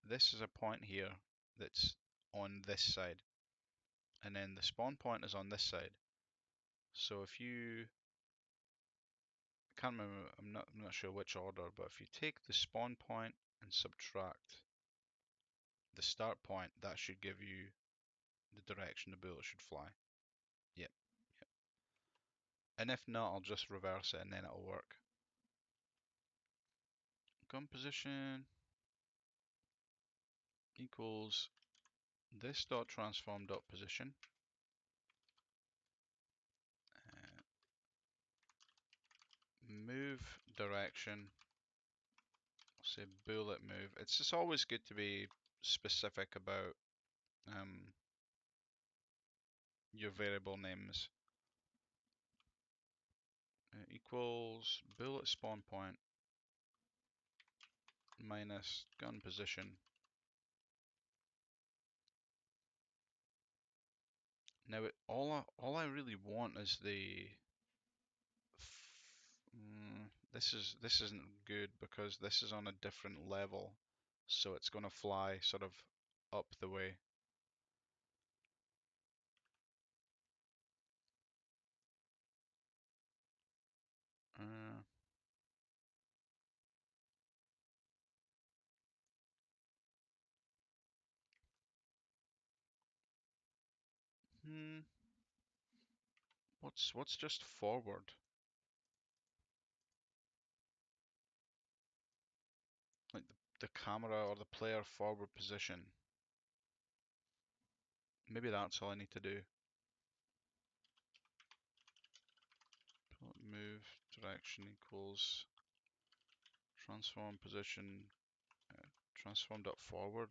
this is a point here that's on this side. and then the spawn point is on this side. So if you, I can't remember, I'm not sure which order, but if you take the spawn point and subtract the start point, that should give you the direction the bullet should fly. Yep, yep. And if not, I'll just reverse it and then it'll work. Gun position equals this dot transform dot position. Move direction, say bullet move. It's just always good to be specific about your variable names. Equals bullet spawn point minus gun position. Now all I really want is the this isn't good because this is on a different level, so it's going to fly sort of up the way. Uh, hmm, what's just forward? Like the camera or the player forward position. Maybe that's all I need to do. Move direction equals transform position transform dot forward.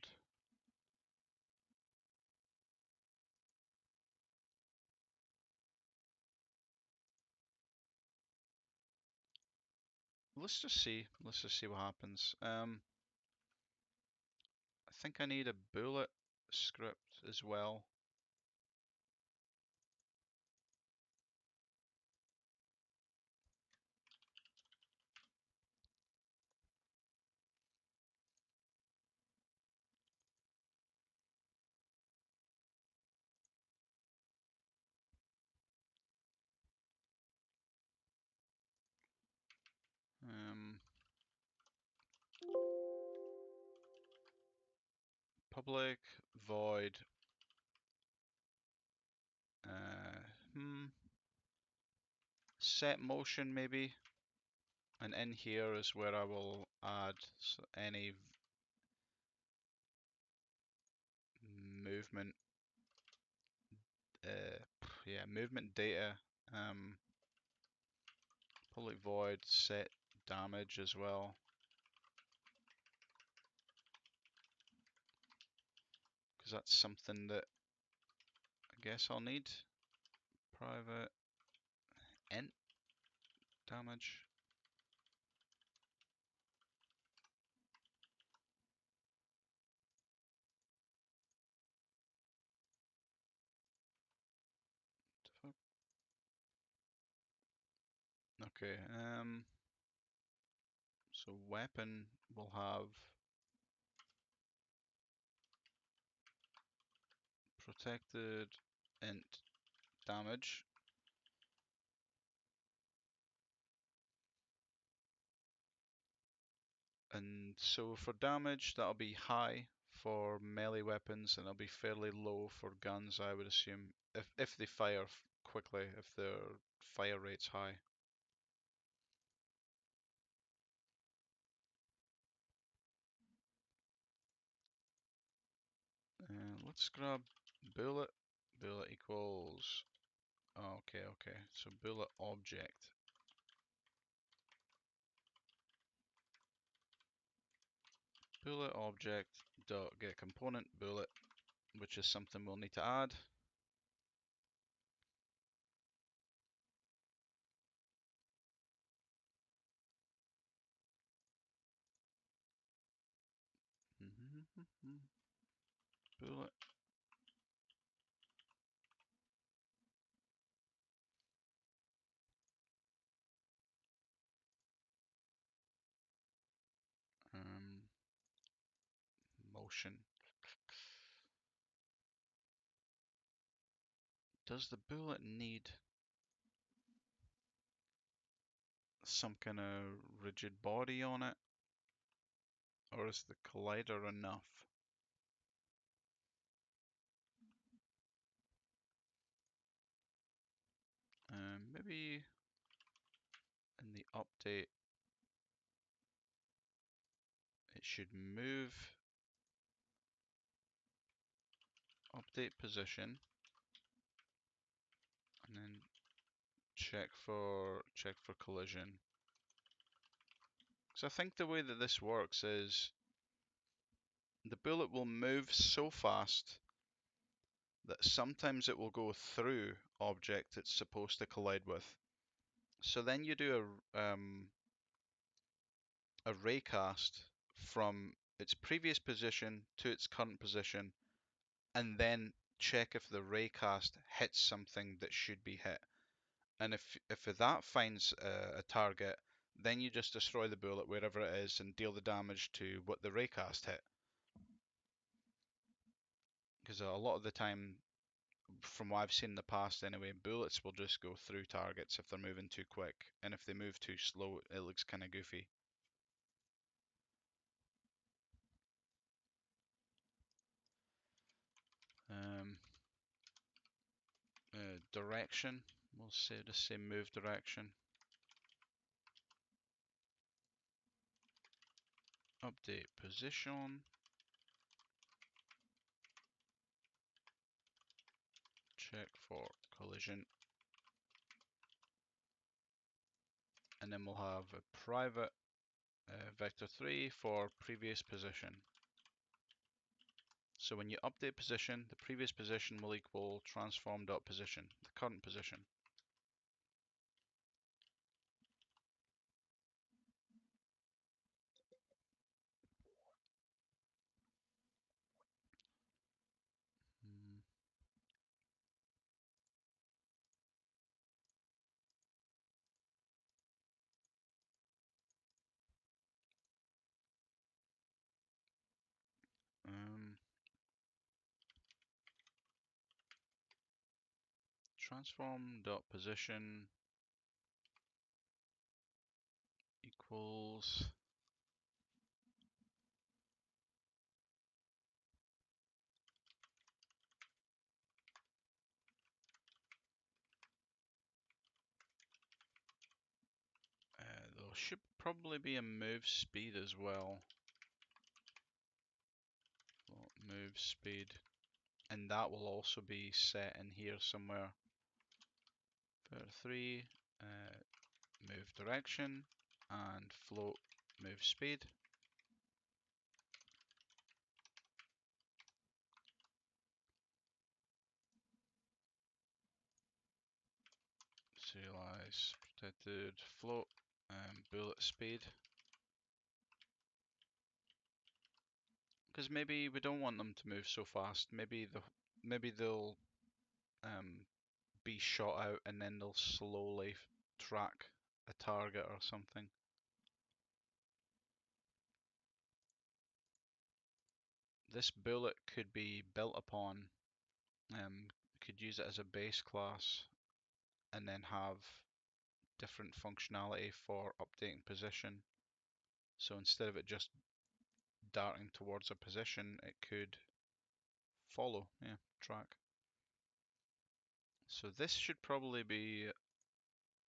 Let's just see. Let's just see what happens. I think I need a bullet script as well. Um, public void. Set motion maybe, and in here is where I will add any movement. Yeah, movement data. Public void set damage as well, because that's something that I guess I'll need. Private int damage. Okay, so weapon will have protected int damage. And so for damage, that'll be high for melee weapons, and it'll be fairly low for guns, I would assume, if they fire quickly, if their fire rate's high. Let's grab bullet. Bullet equals. Oh, okay. So bullet object. Bullet object dot get component bullet, which is something we'll need to add. Bullet. Motion. Does the bullet need some kind of rigid body on it? Or is the collider enough? Maybe in the update it should move, update position, and then check for collision. So I think the way that this works is the bullet will move so fast that sometimes it will go through object it's supposed to collide with. So then you do a raycast from its previous position to its current position, and then check if the raycast hits something that should be hit. And if that finds a target, then you just destroy the bullet wherever it is and deal the damage to what the raycast hit. Because a lot of the time, from what I've seen in the past anyway, bullets will just go through targets if they're moving too quick, and if they move too slow, it looks kind of goofy. Um, Direction, we'll just say move direction. Update position. Check for collision. And then we'll have a private vector3 for previous position. So when you update position, the previous position will equal transform.position, the current position. Um, Transform.position equals there should probably be a move speed as well. Move speed, and that will also be set in here somewhere. For 3, move direction, and float move speed. Serialize protected float bullet speed. Because maybe we don't want them to move so fast. Maybe they'll be shot out and then they'll slowly track a target or something. This bullet could be built upon, could use it as a base class and then have different functionality for updating position. So instead of it just darting towards a position, it could follow, track. So this should probably be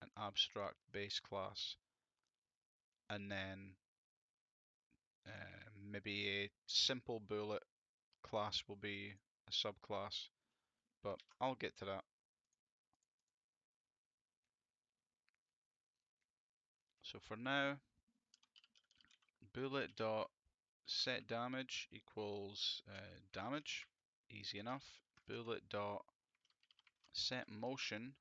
an abstract base class, and then maybe a simple bullet class will be a subclass, but I'll get to that. So for now, bullet dot set damage equals damage, easy enough. Bullet dot set motion,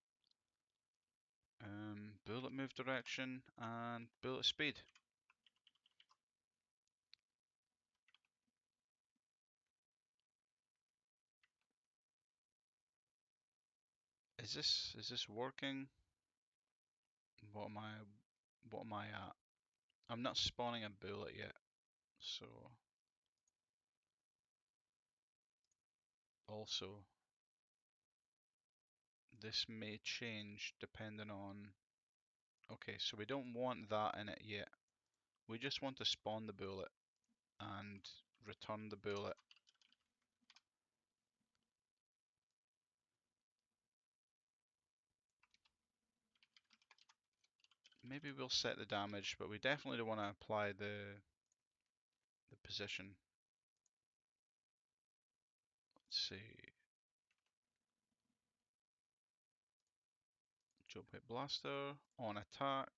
bullet move direction, and bullet speed. Is this working? What am I at? I'm not spawning a bullet yet, so also This may change depending on... Okay, so we don't want that in it yet. We just want to spawn the bullet and return the bullet. Maybe we'll set the damage, but we definitely don't want to apply the position. Let's see. Jump hit blaster on attack.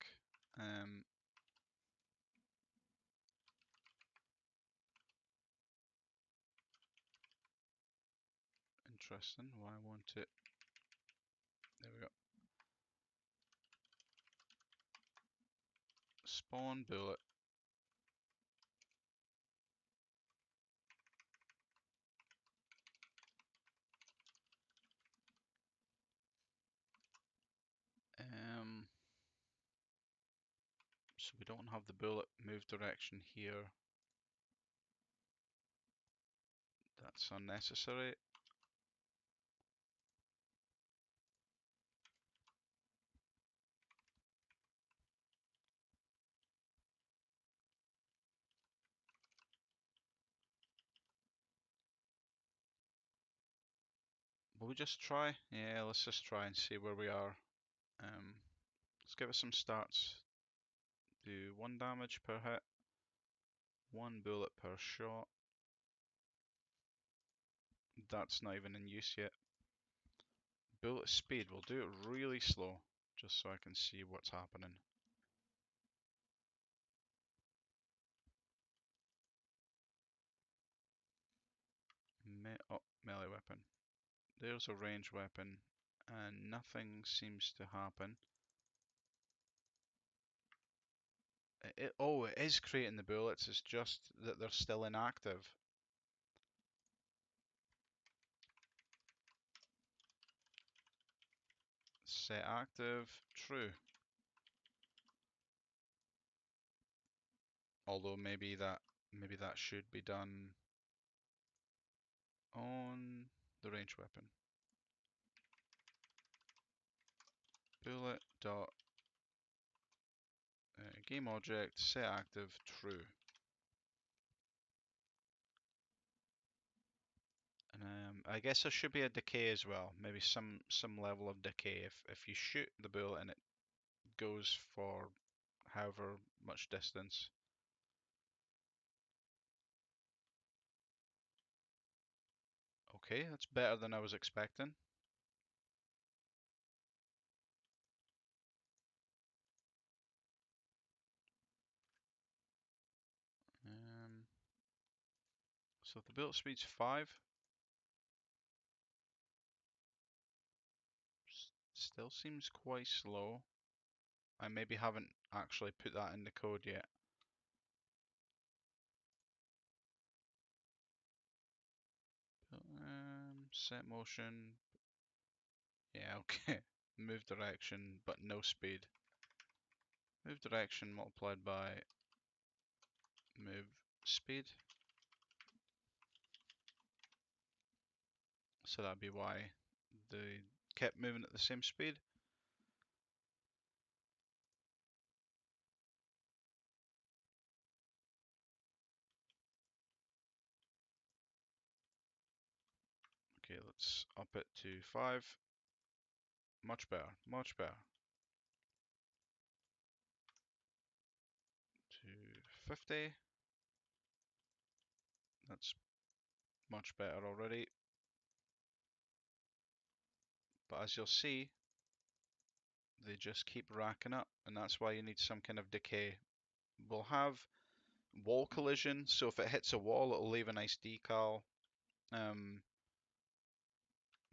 Interesting. Why I want it. There we go. Spawn bullet. So we don't have the bullet move direction here. That's unnecessary. Will we just try? Yeah, let's just try and see where we are. Let's give it some starts. Do 1 damage per hit, 1 bullet per shot. That's not even in use yet. Bullet speed, we'll do it really slow, just so I can see what's happening. Melee weapon. There's a range weapon, and nothing seems to happen. Oh, it is creating the bullets, it's just that they're still inactive. Set active, true. Although maybe that should be done on the range weapon. Bullet dot game object set active true. And I guess there should be a decay as well. Maybe some level of decay if you shoot the bullet and it goes for however much distance. Okay, that's better than I was expecting. So if the bullet speed's 5, still seems quite slow. I maybe haven't actually put that in the code yet. Set motion. Yeah, okay. Move direction, but no speed. Move direction multiplied by move speed. So that'd be why they kept moving at the same speed. Okay, let's up it to 5. Much better, much better. To 50. That's much better already. But as you'll see, they just keep racking up, and that's why you need some kind of decay. We'll have wall collision, so if it hits a wall, it'll leave a nice decal.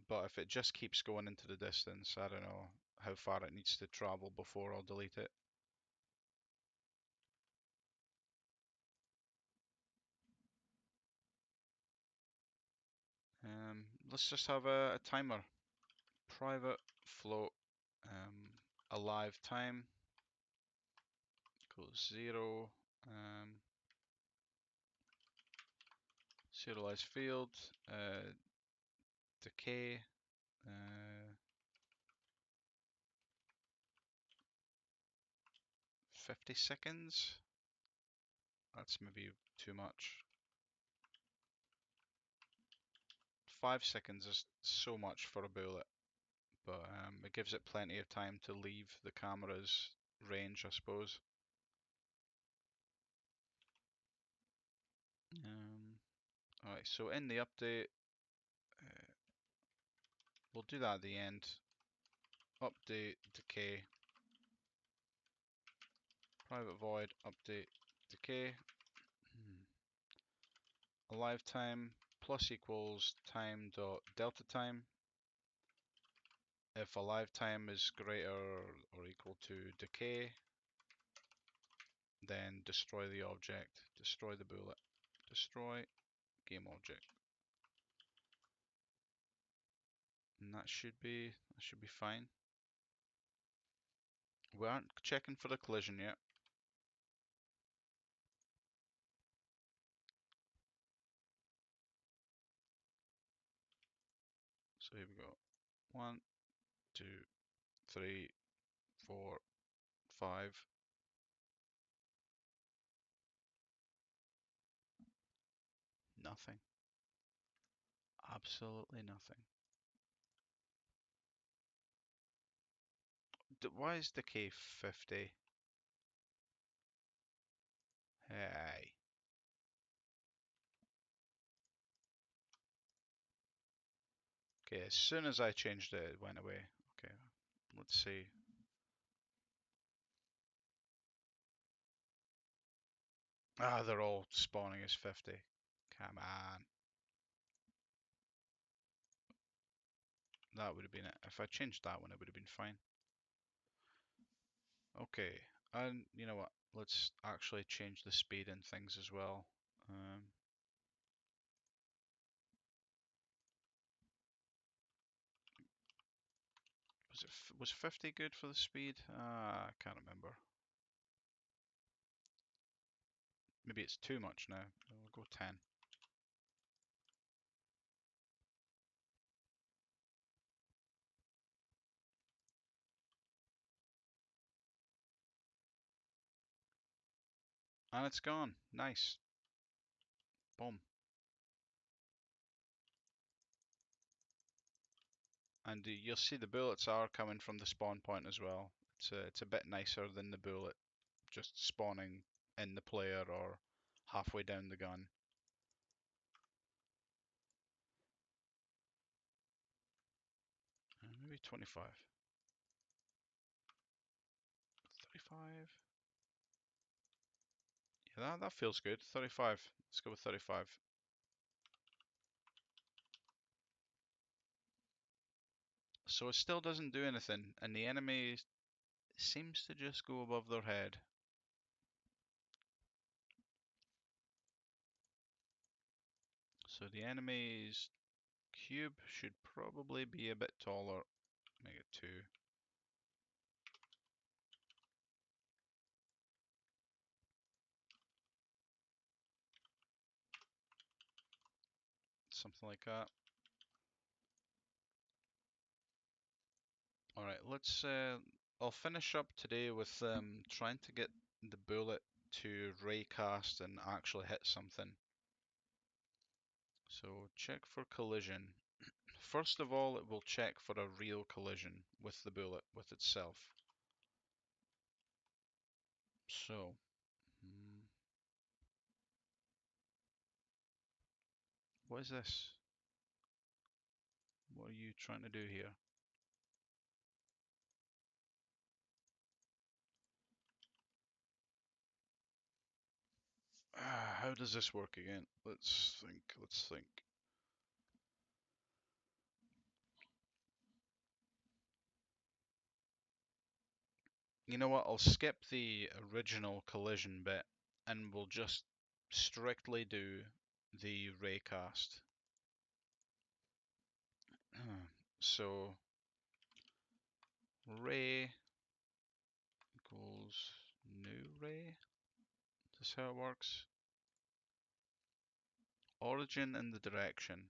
But if it just keeps going into the distance, I don't know how far it needs to travel before I'll delete it. Let's just have a timer. Private float alive time equals 0. Serialized field decay 50 seconds? That's maybe too much. 5 seconds is so much for a bullet, but it gives it plenty of time to leave the camera's range, I suppose. Alright, so in the update, we'll do that at the end. Update decay, private void, update decay. Alive time plus equals time dot delta time. If alive time is greater or equal to decay, then destroy the object, destroy the bullet, destroy game object. And that should be fine. We aren't checking for the collision yet. So here we go. 1, 2, 3, 4, 5. Nothing. Absolutely nothing. Why is decay 50? Hey. Okay, as soon as I changed it, it went away. Okay, let's see. Ah, they're all spawning as 50. Come on. That would have been it. If I changed that one, it would have been fine. Okay, and you know what? Let's actually change the speed and things as well. Was 50 good for the speed? I can't remember. Maybe it's too much now. We'll go 10. And it's gone. Nice. Boom. And you'll see the bullets are coming from the spawn point as well. It's a bit nicer than the bullet just spawning in the player or halfway down the gun. Maybe 25. 35. Yeah, that feels good. 35. Let's go with 35. So it still doesn't do anything, and the enemy seems to just go above their head. So the enemy's cube should probably be a bit taller. Make it 2. Something like that. Alright, let's I'll finish up today with trying to get the bullet to raycast and actually hit something. So check for collision. First of all, it will check for a real collision with the bullet, with itself. So, what is this? What are you trying to do here? How does this work again? Let's think, let's think. You know what, I'll skip the original collision bit and we'll just strictly do the raycast. So, ray equals new ray. That's how it works. Origin and the direction.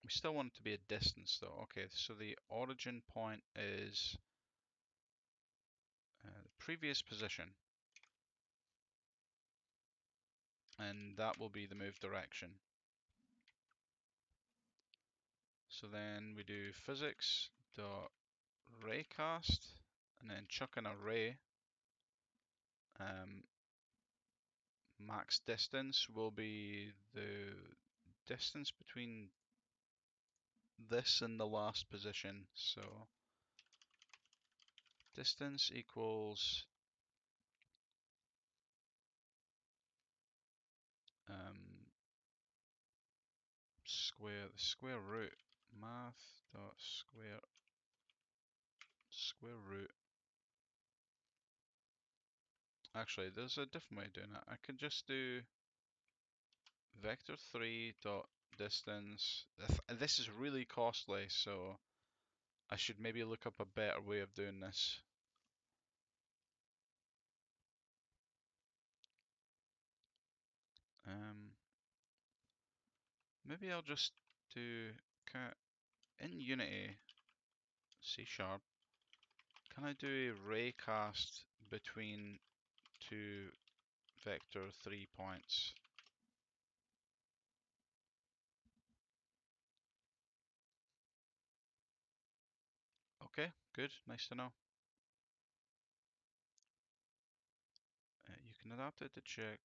We We still want it to be a distance though. Okay, so the origin point is the previous position, and that will be the move direction. So then we do physics dot raycast, and then chuck an array. Max distance will be the distance between this and the last position. So distance equals the square root, math dot square root. Actually, there's a different way of doing it. I could just do vector3 dot distance. This is really costly, so I should maybe look up a better way of doing this. Maybe I'll just do in Unity C#. Can I do a raycast between two vector 3 points? Okay, good, nice to know. You can adapt it to check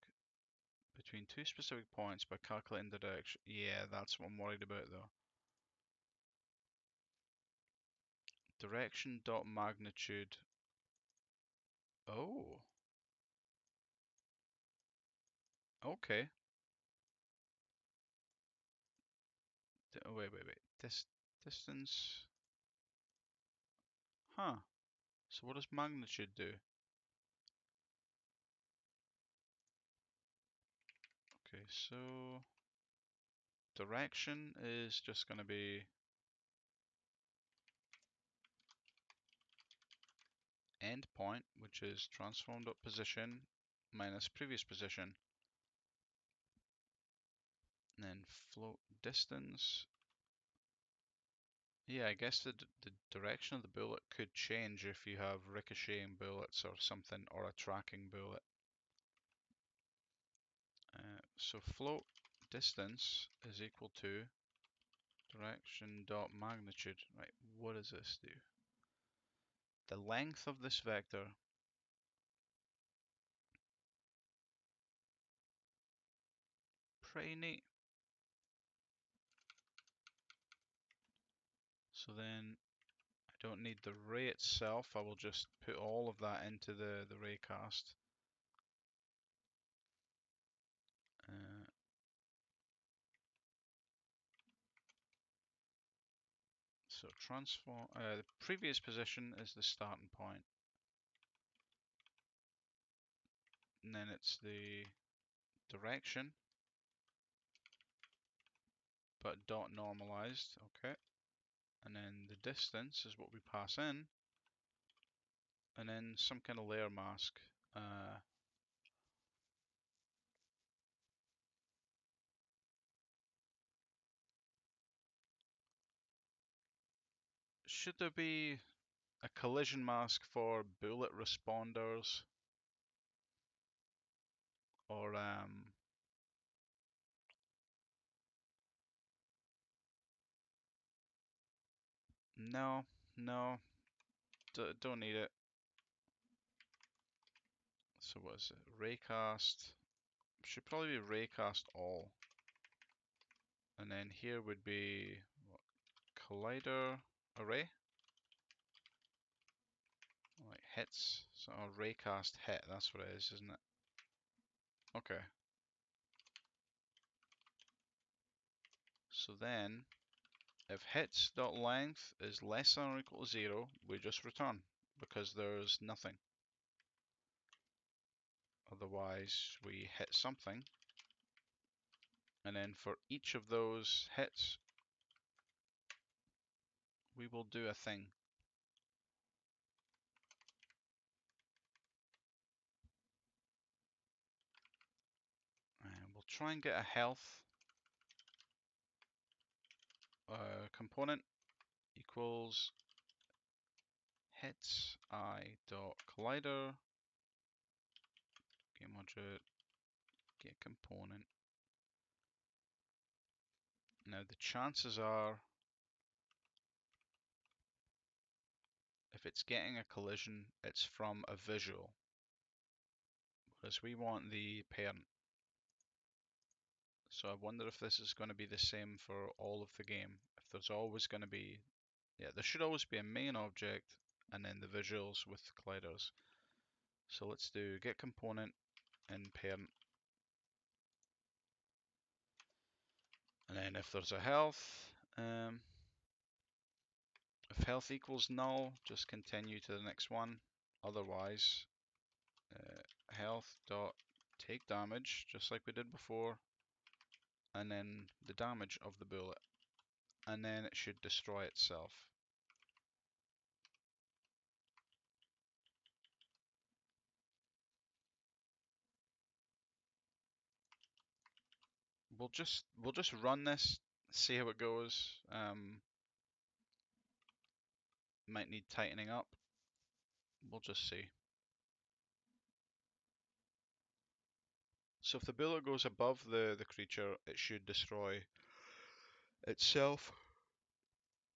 between two specific points by calculating the direction. Yeah, that's what I'm worried about though. Direction dot magnitude. Oh, okay. Wait. Distance. Huh. So what does magnitude do? Okay, so direction is just going to be endpoint, which is transform.position minus previous position. And then float distance. Yeah, I guess the direction of the bullet could change if you have ricocheting bullets or something, or a tracking bullet. So float distance is equal to direction dot magnitude. Right, what does this do? The length of this vector pretty neat. So then I don't need the ray itself, I will just put all of that into the raycast. So transform, the previous position is the starting point. And then it's the direction, but dot normalized, okay. And then the distance is what we pass in. And then some kind of layer mask. Should there be a collision mask for bullet responders? Or no, don't need it. So what is it? Raycast. Should probably be raycast all. And then here would be what, collider array. Like hits. So raycast hit, that's what it is, isn't it? Okay. So then if hits.length is less than or equal to 0, we just return because there's nothing. Otherwise we hit something. And then for each of those hits, we will do a thing. And we'll try and get a health. component equals hits I dot collider game object get component. Now the chances are, if it's getting a collision, it's from a visual, because we want the parent. So I wonder if this is going to be the same for all of the game. If there's always going to be, yeah, there should always be a main object and then the visuals with colliders. So let's do get component and parent. And then if there's a health, if health equals null, just continue to the next one. Otherwise, health dot take damage, just like we did before, and then the damage of the bullet, and then it should destroy itself. We'll just run this, see how it goes. Might need tightening up. We'll just see. So if the bullet goes above the creature, it should destroy itself.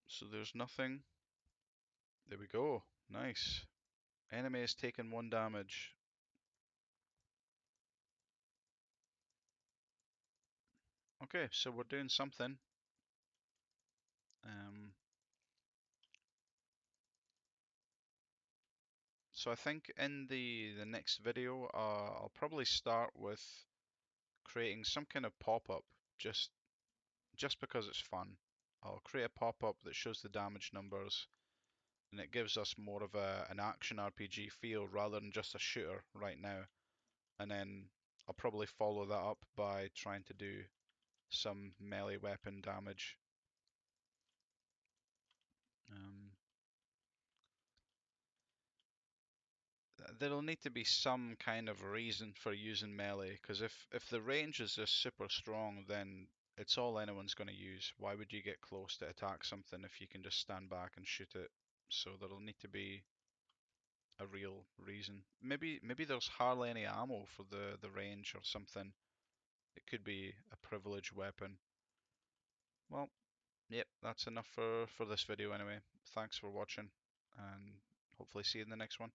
So there's nothing. There we go. Nice. Enemy has taken 1 damage. Okay, so we're doing something. So I think in the next video, I'll probably start with creating some kind of pop-up, just because it's fun. I'll create a pop-up that shows the damage numbers, and it gives us more of an action RPG feel rather than just a shooter right now. And then I'll probably follow that up by trying to do some melee weapon damage. There'll need to be some kind of reason for using melee, because if the range is just super strong, then it's all anyone's going to use. Why would you get close to attack something if you can just stand back and shoot it? So there'll need to be a real reason. Maybe there's hardly any ammo for the range or something. It could be a privilege weapon. Well, yep, that's enough for this video anyway. Thanks for watching, and hopefully see you in the next one.